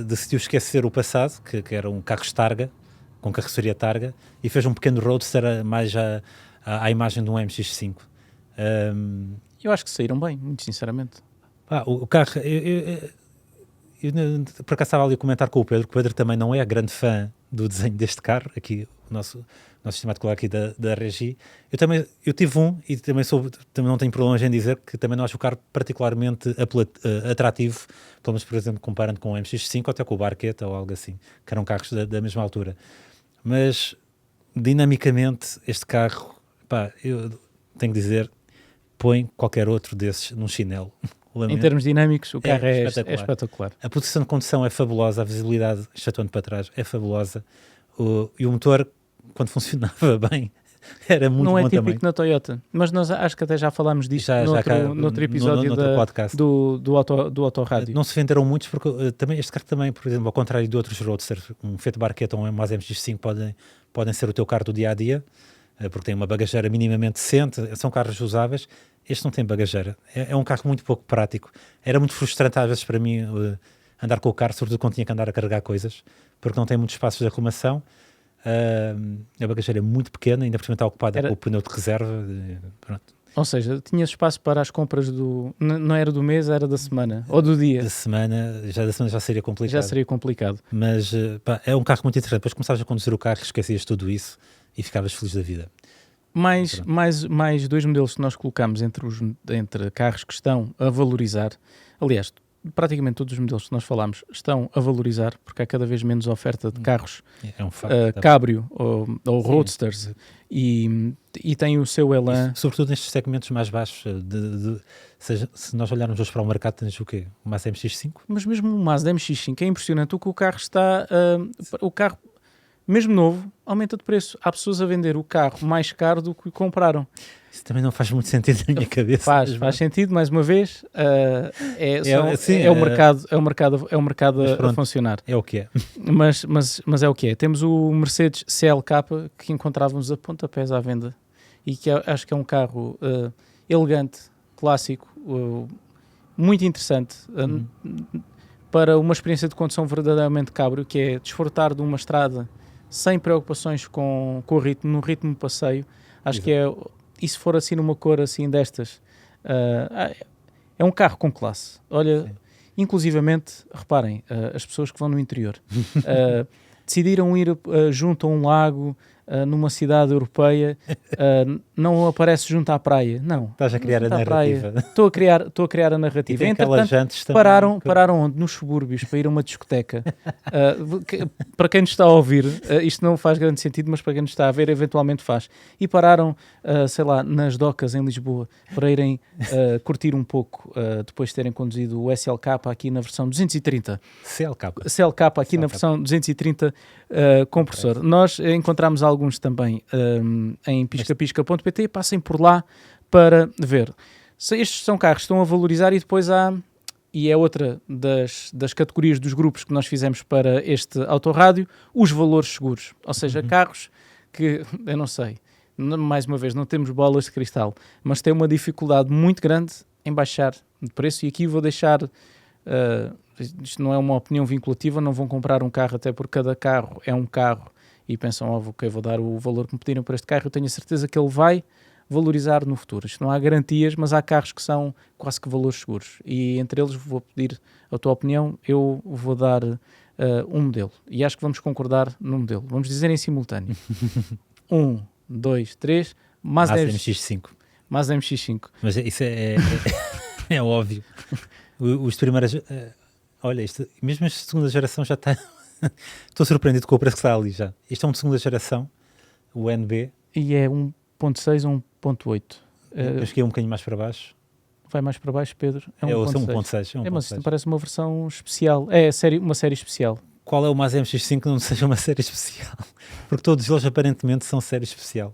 decidiu esquecer o passado, que era um carro Targa, com carroceria Targa, e fez um pequeno roadster mais à imagem de um MX-5. Eu acho que saíram bem, muito sinceramente. O carro, eu por acaso estava ali a comentar com o Pedro, que o Pedro também não é grande fã do desenho deste carro, aqui o nosso estimador aqui da Regi. Eu tive um, e também não tenho problemas em dizer que também não acho o carro particularmente atrativo, pelo menos, por exemplo, comparando com o MX-5 ou até com o Barchetta ou algo assim, que eram carros da mesma altura. Mas, dinamicamente, este carro, eu tenho que dizer, põe qualquer outro desses num chinelo. Em termos dinâmicos, o carro é espetacular. A posição de condução é fabulosa, a visibilidade, excetuando para trás, é fabulosa. E o motor, quando funcionava bem, era muito bom também. Não é típico na Toyota, mas nós acho que até já falámos disto noutro episódio podcast. do Autorádio. Não se venderam muitos, porque este carro também, por exemplo, ao contrário de outros roadsters, um Fiat Barchetta ou um Mazda MX-5 podem ser o teu carro do dia-a-dia, porque tem uma bagageira minimamente decente, são carros usáveis. Este não tem bagageira, é um carro muito pouco prático. Era muito frustrante às vezes para mim andar com o carro, sobretudo quando tinha que andar a carregar coisas, porque não tem muitos espaços de arrumação. A bagageira é muito pequena, ainda por cima está ocupada com o pneu de reserva. Pronto. Ou seja, tinha espaço para as compras não era do mês, era da semana, ou do dia. Da semana já seria complicado. Já seria complicado. Mas é um carro muito interessante. Depois começavas a conduzir o carro, esquecias tudo isso e ficavas feliz da vida. Mais 2 modelos que nós colocamos entre carros que estão a valorizar. Aliás, praticamente todos os modelos que nós falamos estão a valorizar, porque há cada vez menos oferta de carros cabrio ou roadsters, e tem o seu elan. Sobretudo nestes segmentos mais baixos. Se nós olharmos hoje para o mercado, tens o quê? O Mazda MX-5? Mas mesmo o Mazda MX-5 é impressionante o que o carro está... o carro mesmo novo, aumenta de preço. Há pessoas a vender o carro mais caro do que o compraram. Isso também não faz muito sentido na minha cabeça. Faz sentido, mais uma vez, Sim, é o mercado Mas a pronto. funcionar. É o que é. Mas é o que é. Temos o Mercedes CLK que encontrávamos a pontapés à venda e que acho que é um carro elegante, clássico, muito interessante para uma experiência de condução verdadeiramente cabrio, que é desfrutar de uma estrada sem preocupações com o ritmo, num ritmo de passeio. Acho que é, e se for assim numa cor assim destas, é um carro com classe. Olha, Sim. inclusivamente, reparem, as pessoas que vão no interior decidiram ir junto a um lago, numa cidade europeia, não aparece junto à praia. Não. Estás a criar a narrativa. Estou a criar a E narrativa. tem aquelas jantes também. Pararam onde? Nos subúrbios, para ir a uma discoteca. Para quem nos está a ouvir, isto não faz grande sentido, mas para quem nos está a ver, eventualmente faz. E pararam, sei lá, nas docas em Lisboa, para irem curtir um pouco, depois de terem conduzido o SLK aqui na versão 230. CLK aqui na versão 230 compressor. Nós encontramos alguns também em piscapisca.pt, passem por lá para ver. Estes são carros que estão a valorizar e depois há, e é outra das categorias dos grupos que nós fizemos para este autorrádio, os valores seguros. Ou seja, carros que, eu não sei, mais uma vez, não temos bolas de cristal, mas tem uma dificuldade muito grande em baixar de preço, e aqui vou deixar... isto não é uma opinião vinculativa, não vão comprar um carro até porque cada carro é um carro e pensam, ok, vou dar o valor que me pediram por este carro, eu tenho a certeza que ele vai valorizar no futuro. Isto não há garantias, mas há carros que são quase que valores seguros, e entre eles vou pedir a tua opinião. Eu vou dar um modelo, e acho que vamos concordar no modelo. Vamos dizer em simultâneo. 1, 2, 3, Mazda MX-5. Mazda MX-5. Mas isso é óbvio. Os primeiras... olha, isto, mesmo esta segunda geração já está... Estou surpreendido com o preço que está ali já. Isto é um de segunda geração, o NB. E é 1.6 ou 1.8? Eu cheguei um bocadinho mais para baixo. Vai mais para baixo, Pedro? É 1.6. Mas isto parece uma versão especial. É uma série especial. Qual é o Mazda MX-5 que não seja uma série especial? Porque todos eles aparentemente são série especial.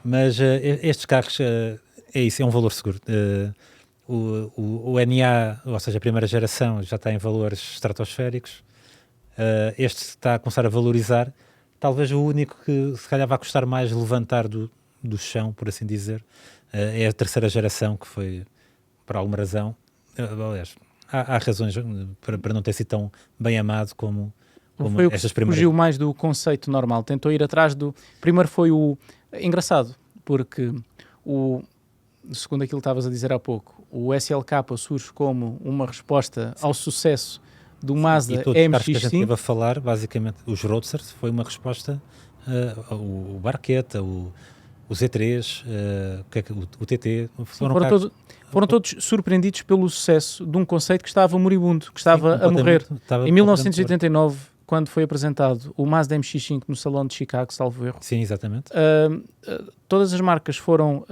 Mas estes carros, é isso, é um valor seguro. O NA, ou seja, a primeira geração, já está em valores estratosféricos. Este está a começar a valorizar. Talvez o único que se calhar vai custar mais levantar do chão, por assim dizer, é a terceira geração, que foi, por alguma razão, aliás, há razões para não ter sido tão bem amado como foi estas o que primeiras. Fugiu mais do conceito normal, tentou ir atrás do... Primeiro foi o... Engraçado, porque segundo aquilo que estavas a dizer há pouco, o SLK surge como uma resposta ao sucesso do Mazda MX-5. E todos os carros que a gente esteve a falar, basicamente, os Roadsters, foi uma resposta o Barqueta, o Z3, o TT, foram todos surpreendidos pelo sucesso de um conceito que estava moribundo, que estava a morrer. Em 1989, quando foi apresentado o Mazda MX-5 no Salão de Chicago, salvo erro. Sim, exatamente. Todas as marcas foram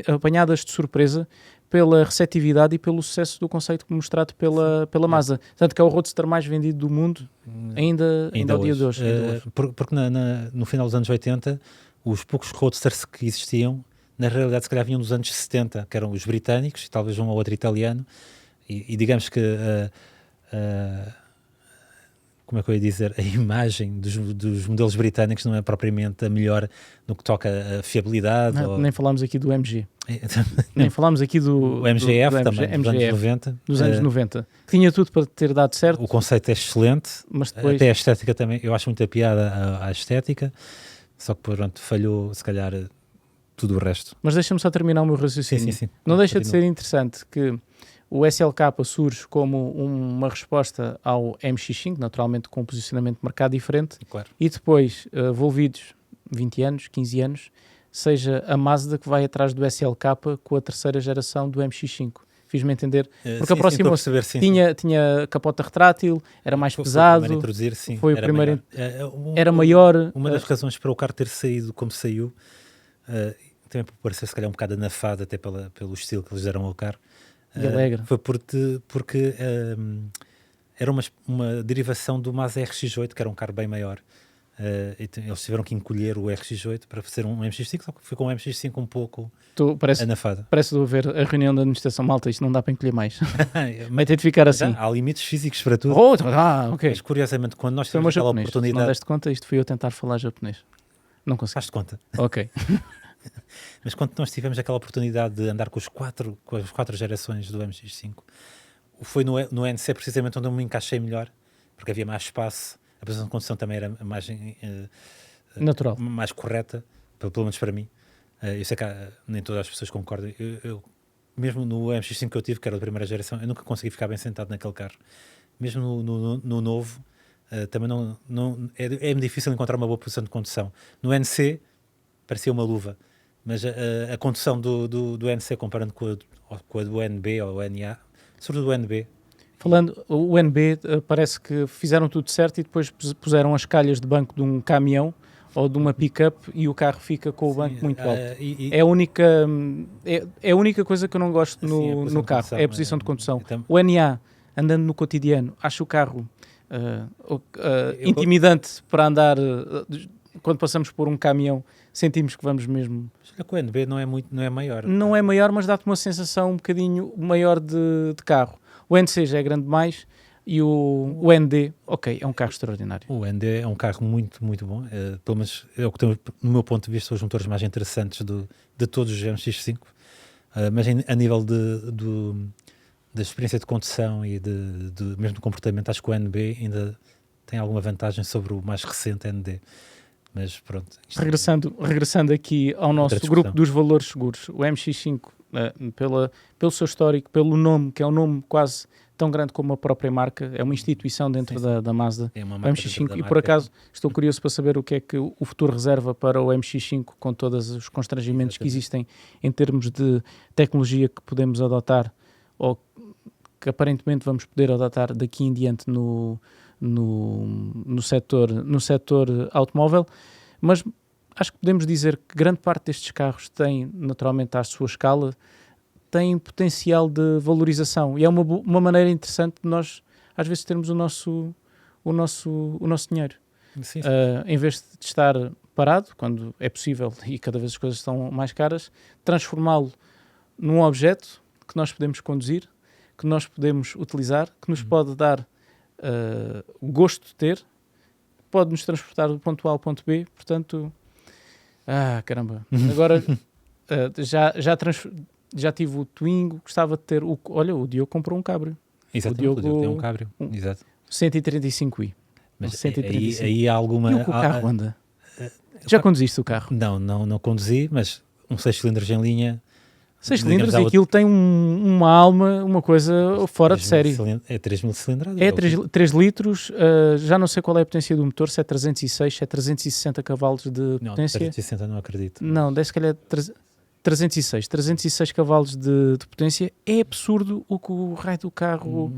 apanhadas de surpresa pela receptividade e pelo sucesso do conceito mostrado pela Mazda. Tanto que é o roadster mais vendido do mundo ainda ao dia de hoje. Porque no final dos anos 80, os poucos roadsters que existiam, na realidade se calhar vinham dos anos 70, que eram os britânicos e talvez um ou outro italiano, e digamos que como é que eu ia dizer, a imagem dos modelos britânicos não é propriamente a melhor no que toca a fiabilidade. Nem falámos aqui do MG. Nem falámos aqui do MGF também, dos anos 90. Tinha tudo para ter dado certo. O conceito é excelente, mas depois... até a estética também, eu acho muita piada à estética, só que pronto, falhou se calhar tudo o resto. Mas deixa-me só terminar o meu raciocínio. Sim. Não deixa de ser interessante que o SLK surge como uma resposta ao MX-5, naturalmente com um posicionamento de mercado diferente, claro. E depois, envolvidos 20 anos, 15 anos, seja a Mazda que vai atrás do SLK com a terceira geração do MX-5. Fiz-me entender, porque aproximou-se, tinha capota retrátil, era mais pesado, foi o primeiro, era maior. Uma das razões para o carro ter saído como saiu, também por parecer se calhar um bocado anafado, até pelo estilo que eles deram ao carro, foi porque era uma derivação do Mazda RX-8, que era um carro bem maior. Eles tiveram que encolher o RX8 para fazer um MX5, só que foi com um MX5 um pouco anafado. Parece de ver a reunião da administração. Malta, isto não dá para encolher mais. Vai ter de ficar assim. Há limites físicos para tudo. Ok. Mas curiosamente, quando nós Foi tivemos aquela japonês. oportunidade... Se não deste conta, isto fui eu tentar falar japonês. Não consegui. Faz-te conta. Ok. Mas quando nós tivemos aquela oportunidade de andar com as quatro gerações do MX5, foi no NC precisamente onde eu me encaixei melhor, porque havia mais espaço, a posição de condução também era mais natural, mais correta, pelo menos para mim. Eu sei que nem todas as pessoas concordam. Eu, mesmo no MX5 que eu tive, que era da primeira geração, eu nunca consegui ficar bem sentado naquele carro. Mesmo no novo, também é difícil encontrar uma boa posição de condução. No NC parecia uma luva, mas a condução do NC comparando com a do NB ou o NA, sobretudo do NB. Falando, o NB parece que fizeram tudo certo e depois puseram as calhas de banco de um caminhão ou de uma pick-up e o carro fica com o banco muito alto. É a única coisa que eu não gosto no carro, é a posição de condução. O NA, andando no cotidiano, acho o carro intimidante para andar. Quando passamos por um caminhão, sentimos que vamos mesmo... O NB não é maior. Não é maior, mas dá-te uma sensação um bocadinho maior de carro. O NC já é grande demais e o ND, ok, é um carro extraordinário. O ND é um carro muito, muito bom. Pelo menos é o que tenho, no meu ponto de vista, os motores mais interessantes de todos os MX5. Mas a nível da experiência de condução e mesmo de comportamento, acho que o NB ainda tem alguma vantagem sobre o mais recente ND. Mas pronto. Regressando aqui ao nosso grupo dos valores seguros, o MX5, pelo seu histórico, pelo nome, que é um nome quase tão grande como a própria marca, é uma instituição dentro da Mazda, é uma o MX5, e por acaso estou curioso para saber o que é que o futuro reserva para o MX5 com todos os constrangimentos que existem em termos de tecnologia que podemos adotar ou que aparentemente vamos poder adotar daqui em diante no setor automóvel, mas acho que podemos dizer que grande parte destes carros tem, naturalmente, à sua escala, tem potencial de valorização e é uma maneira interessante de nós, às vezes, termos o nosso dinheiro. Sim. Em vez de estar parado, quando é possível e cada vez as coisas estão mais caras, transformá-lo num objeto que nós podemos conduzir, que nós podemos utilizar, que nos pode dar gosto de ter, pode-nos transportar do ponto A ao ponto B, portanto, caramba, agora já tive o Twingo, gostava de ter olha, o Diogo comprou um Cabrio. Exatamente, o Diogo tem um Cabrio, exato. 135i. Mas 135. Aí há alguma... E o que o carro anda? Já conduziste o carro? Não conduzi, mas 6 cilindros em linha... 6 cilindros e aquilo tem uma alma, uma coisa fora de série. É 3.000 cilindradas. É 3 litros, já não sei qual é a potência do motor, se é 306, se é 360 cavalos de potência. 360 não acredito. Não, deve se calhar 306 cavalos de potência. É absurdo o que o raio do carro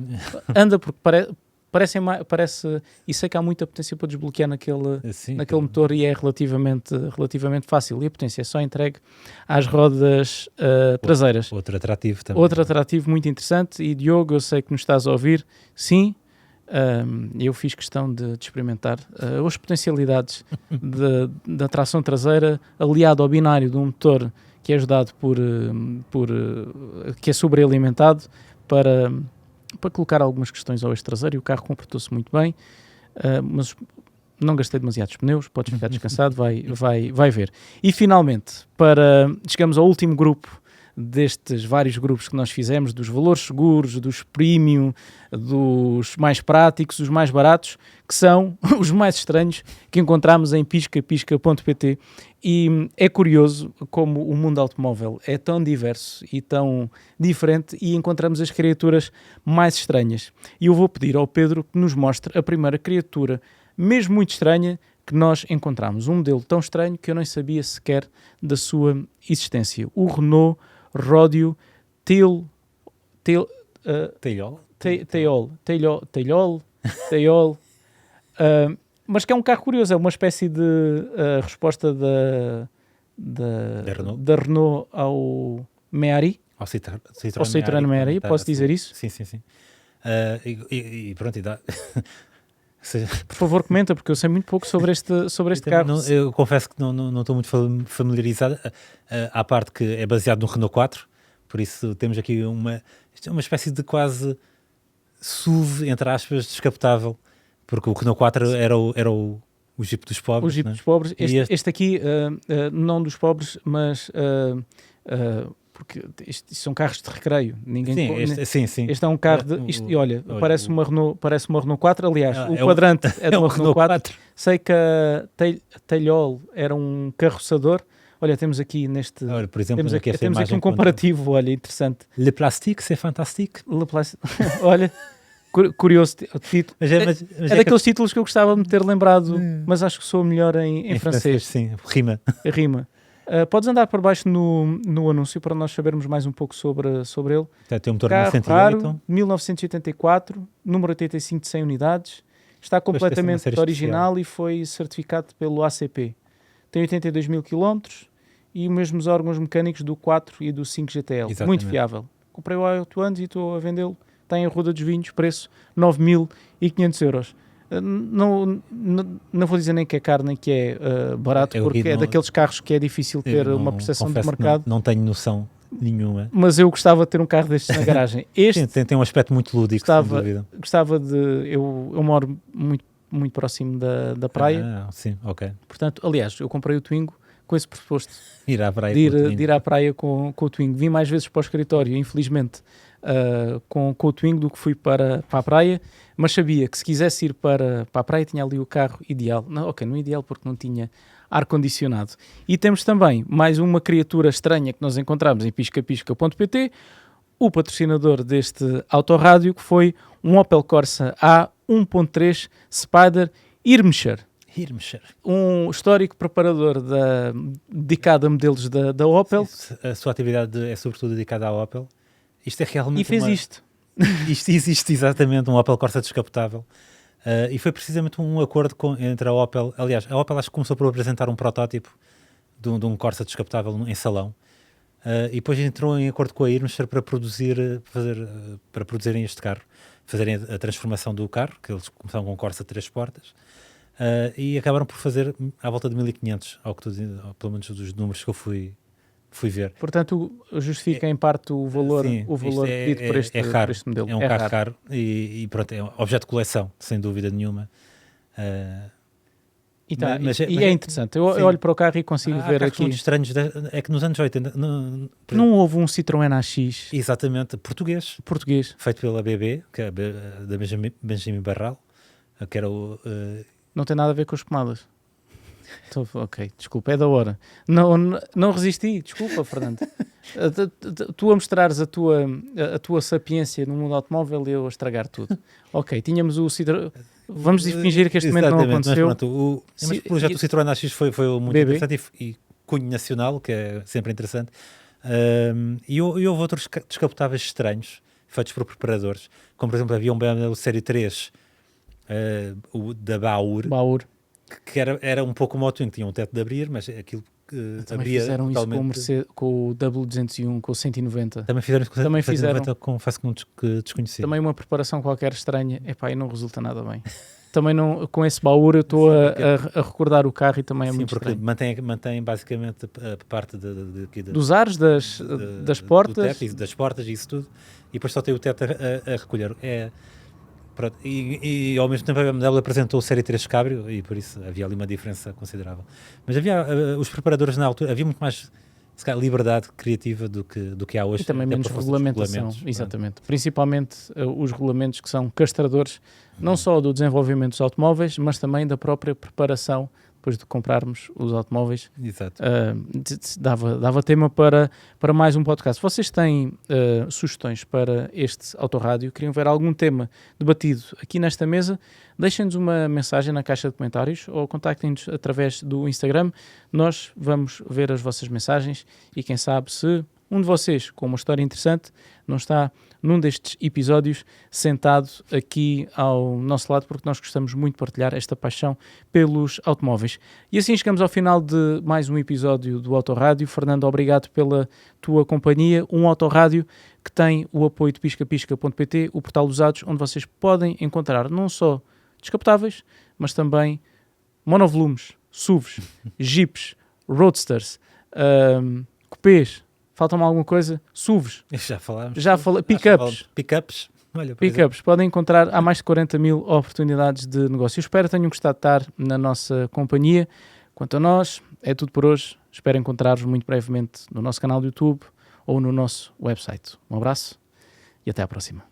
anda, porque parece, e sei que há muita potência para desbloquear naquele motor e é relativamente fácil. E a potência é só entregue às rodas traseiras. Outro atrativo também. Outro atrativo muito interessante. E Diogo, eu sei que nos estás a ouvir. Sim, eu fiz questão de experimentar as potencialidades da tração traseira aliado ao binário de um motor que é ajudado que é sobrealimentado para colocar algumas questões ao eixo traseiro, e o carro comportou-se muito bem, mas não gastei demasiados pneus, podes ficar descansado, vai ver. E finalmente, chegamos ao último grupo destes vários grupos que nós fizemos, dos valores seguros, dos premium, dos mais práticos, os mais baratos, que são os mais estranhos que encontramos em pisca.pt. E é curioso como o mundo automóvel é tão diverso e tão diferente e encontramos as criaturas mais estranhas. E eu vou pedir ao Pedro que nos mostre a primeira criatura, mesmo muito estranha, que nós encontramos. Um modelo tão estranho que eu nem sabia sequer da sua existência. O Renault Rodio Teil, mas que é um carro curioso, é uma espécie de resposta da Renault ao Méhari, ao Citroën Méhari, posso dizer isso? Sim. E pronto, Por favor, comenta, porque eu sei muito pouco sobre este carro. Eu confesso que não estou muito familiarizado, à parte que é baseado no Renault 4, por isso temos aqui uma espécie de quase SUV, entre aspas, descapotável, porque o Renault 4 era o Jeep dos pobres. O Jeep dos pobres. Este aqui, não dos pobres, mas... porque isto são carros de recreio. Sim. Este é um carro e olha, parece uma Renault 4. Aliás, o quadrante é de uma Renault 4. Sei que a Tailhol era um carroçador. Olha, temos aqui neste... Olha, por exemplo, temos aqui um comparativo, olha, interessante. Le Plastique, c'est fantastique. Olha, curioso o título. É daqueles títulos que eu gostava de me ter lembrado, mas acho que sou melhor em francês. Sim, rima. Podes andar por baixo no anúncio para nós sabermos mais um pouco sobre ele. Tem um motor Carro 908. raro, 1984, número 85 de 100 unidades. Está completamente original e foi certificado pelo ACP. Tem 82 mil quilómetros e os mesmos órgãos mecânicos do 4 e do 5 GTL. Exatamente. Muito fiável. Comprei-o há 8 anos e estou a vendê-lo. Está em Ruda dos Vinhos, preço 9.500 euros. Não vou dizer nem que é caro nem que é barato, porque é daqueles carros que é difícil ter uma percepção de mercado. Não tenho noção nenhuma. Mas eu gostava de ter um carro destes na garagem. Este tem um aspecto muito lúdico, sem dúvida. Gostava de... Eu moro muito próximo da praia. Sim, ok. Portanto, aliás, eu comprei o Twingo com esse pressuposto ir à praia de ir à praia com o Twingo. Vim mais vezes para o escritório, infelizmente, com o Twingo do que fui para a praia, mas sabia que se quisesse ir para a praia tinha ali o carro ideal. Não ideal porque não tinha ar-condicionado. E temos também mais uma criatura estranha que nós encontramos em piscapisca.pt, o patrocinador deste autorrádio, que foi um Opel Corsa A 1.3 Spider Irmscher. Um histórico preparador dedicado a modelos da Opel. A sua atividade é sobretudo dedicada à Opel. Isto é realmente e fez isto. Isto existe exatamente, um Opel Corsa descapotável. E foi precisamente um acordo entre a Opel. Aliás, a Opel acho que começou por apresentar um protótipo de um Corsa descapotável em salão. E depois entrou em acordo com a Irmscher para produzirem este carro, fazerem a transformação do carro, que eles começaram com um Corsa 3 portas, e acabaram por fazer à volta de 1.500, pelo menos dos números que eu fui ver. Portanto, justifica em parte o valor pedido por este modelo. É um carro caro e pronto, é um objeto de coleção, sem dúvida nenhuma. Mas é interessante. Eu olho para o carro e consigo ver aqui. Muito estranhos, é que nos anos 80 não houve um Citroën AX. Exatamente, português. Feito pela BB, que é da Benjamin Barral, que era o... Não tem nada a ver com as pomadas. Ok, desculpa, é da hora. Não resisti, desculpa, Fernando. Tu a mostrares a tua sapiência no mundo automóvel e eu a estragar tudo. Ok, tínhamos o Citroën. Vamos fingir que este momento não aconteceu. Mas o projeto do Citroën AX foi muito interessante e cunho nacional, que é sempre interessante. E houve outros descapotáveis estranhos, feitos por preparadores, como por exemplo havia um BMW Série 3 o da Baur. Que era um pouco como o Twingo, tinha um teto de abrir, mas aquilo também fizeram totalmente... isso com o W201, com o 190. Também fizeram isso com o 190, confesso que desconheci. Também uma preparação qualquer estranha, e não resulta nada bem. Também não, com esse Baur eu estou a recordar o carro e também é muito estranho. Mantém basicamente a parte dos ares, das portas. Do teto, das portas e isso tudo, e depois só tem o teto a recolher. E ao mesmo tempo a BMW apresentou o Série 3 Cabrio e por isso havia ali uma diferença considerável. Mas havia os preparadores na altura, havia muito mais liberdade criativa do que há hoje. E também menos regulamentação, exatamente. Principalmente os regulamentos que são castradores, não só do desenvolvimento dos automóveis, mas também da própria preparação depois de comprarmos os automóveis. Exato. Dava tema para mais um podcast. Se vocês têm sugestões para este autorrádio, queriam ver algum tema debatido aqui nesta mesa, deixem-nos uma mensagem na caixa de comentários ou contactem-nos através do Instagram. Nós vamos ver as vossas mensagens e quem sabe se um de vocês com uma história interessante não está num destes episódios sentado aqui ao nosso lado, porque nós gostamos muito de partilhar esta paixão pelos automóveis. E assim chegamos ao final de mais um episódio do Autorrádio. Fernando, obrigado pela tua companhia. Um autorrádio que tem o apoio de piscapisca.pt, o portal dos usados, onde vocês podem encontrar não só descapotáveis, mas também monovolumes, SUVs, Jeeps, Roadsters, cupês. Falta-me alguma coisa? SUVs. Já falámos. Pickups. Pickups. Olha, Pickups. Podem encontrar há mais de 40 mil oportunidades de negócio. Eu espero que tenham gostado de estar na nossa companhia. Quanto a nós, é tudo por hoje. Espero encontrar-vos muito brevemente no nosso canal do YouTube ou no nosso website. Um abraço e até à próxima.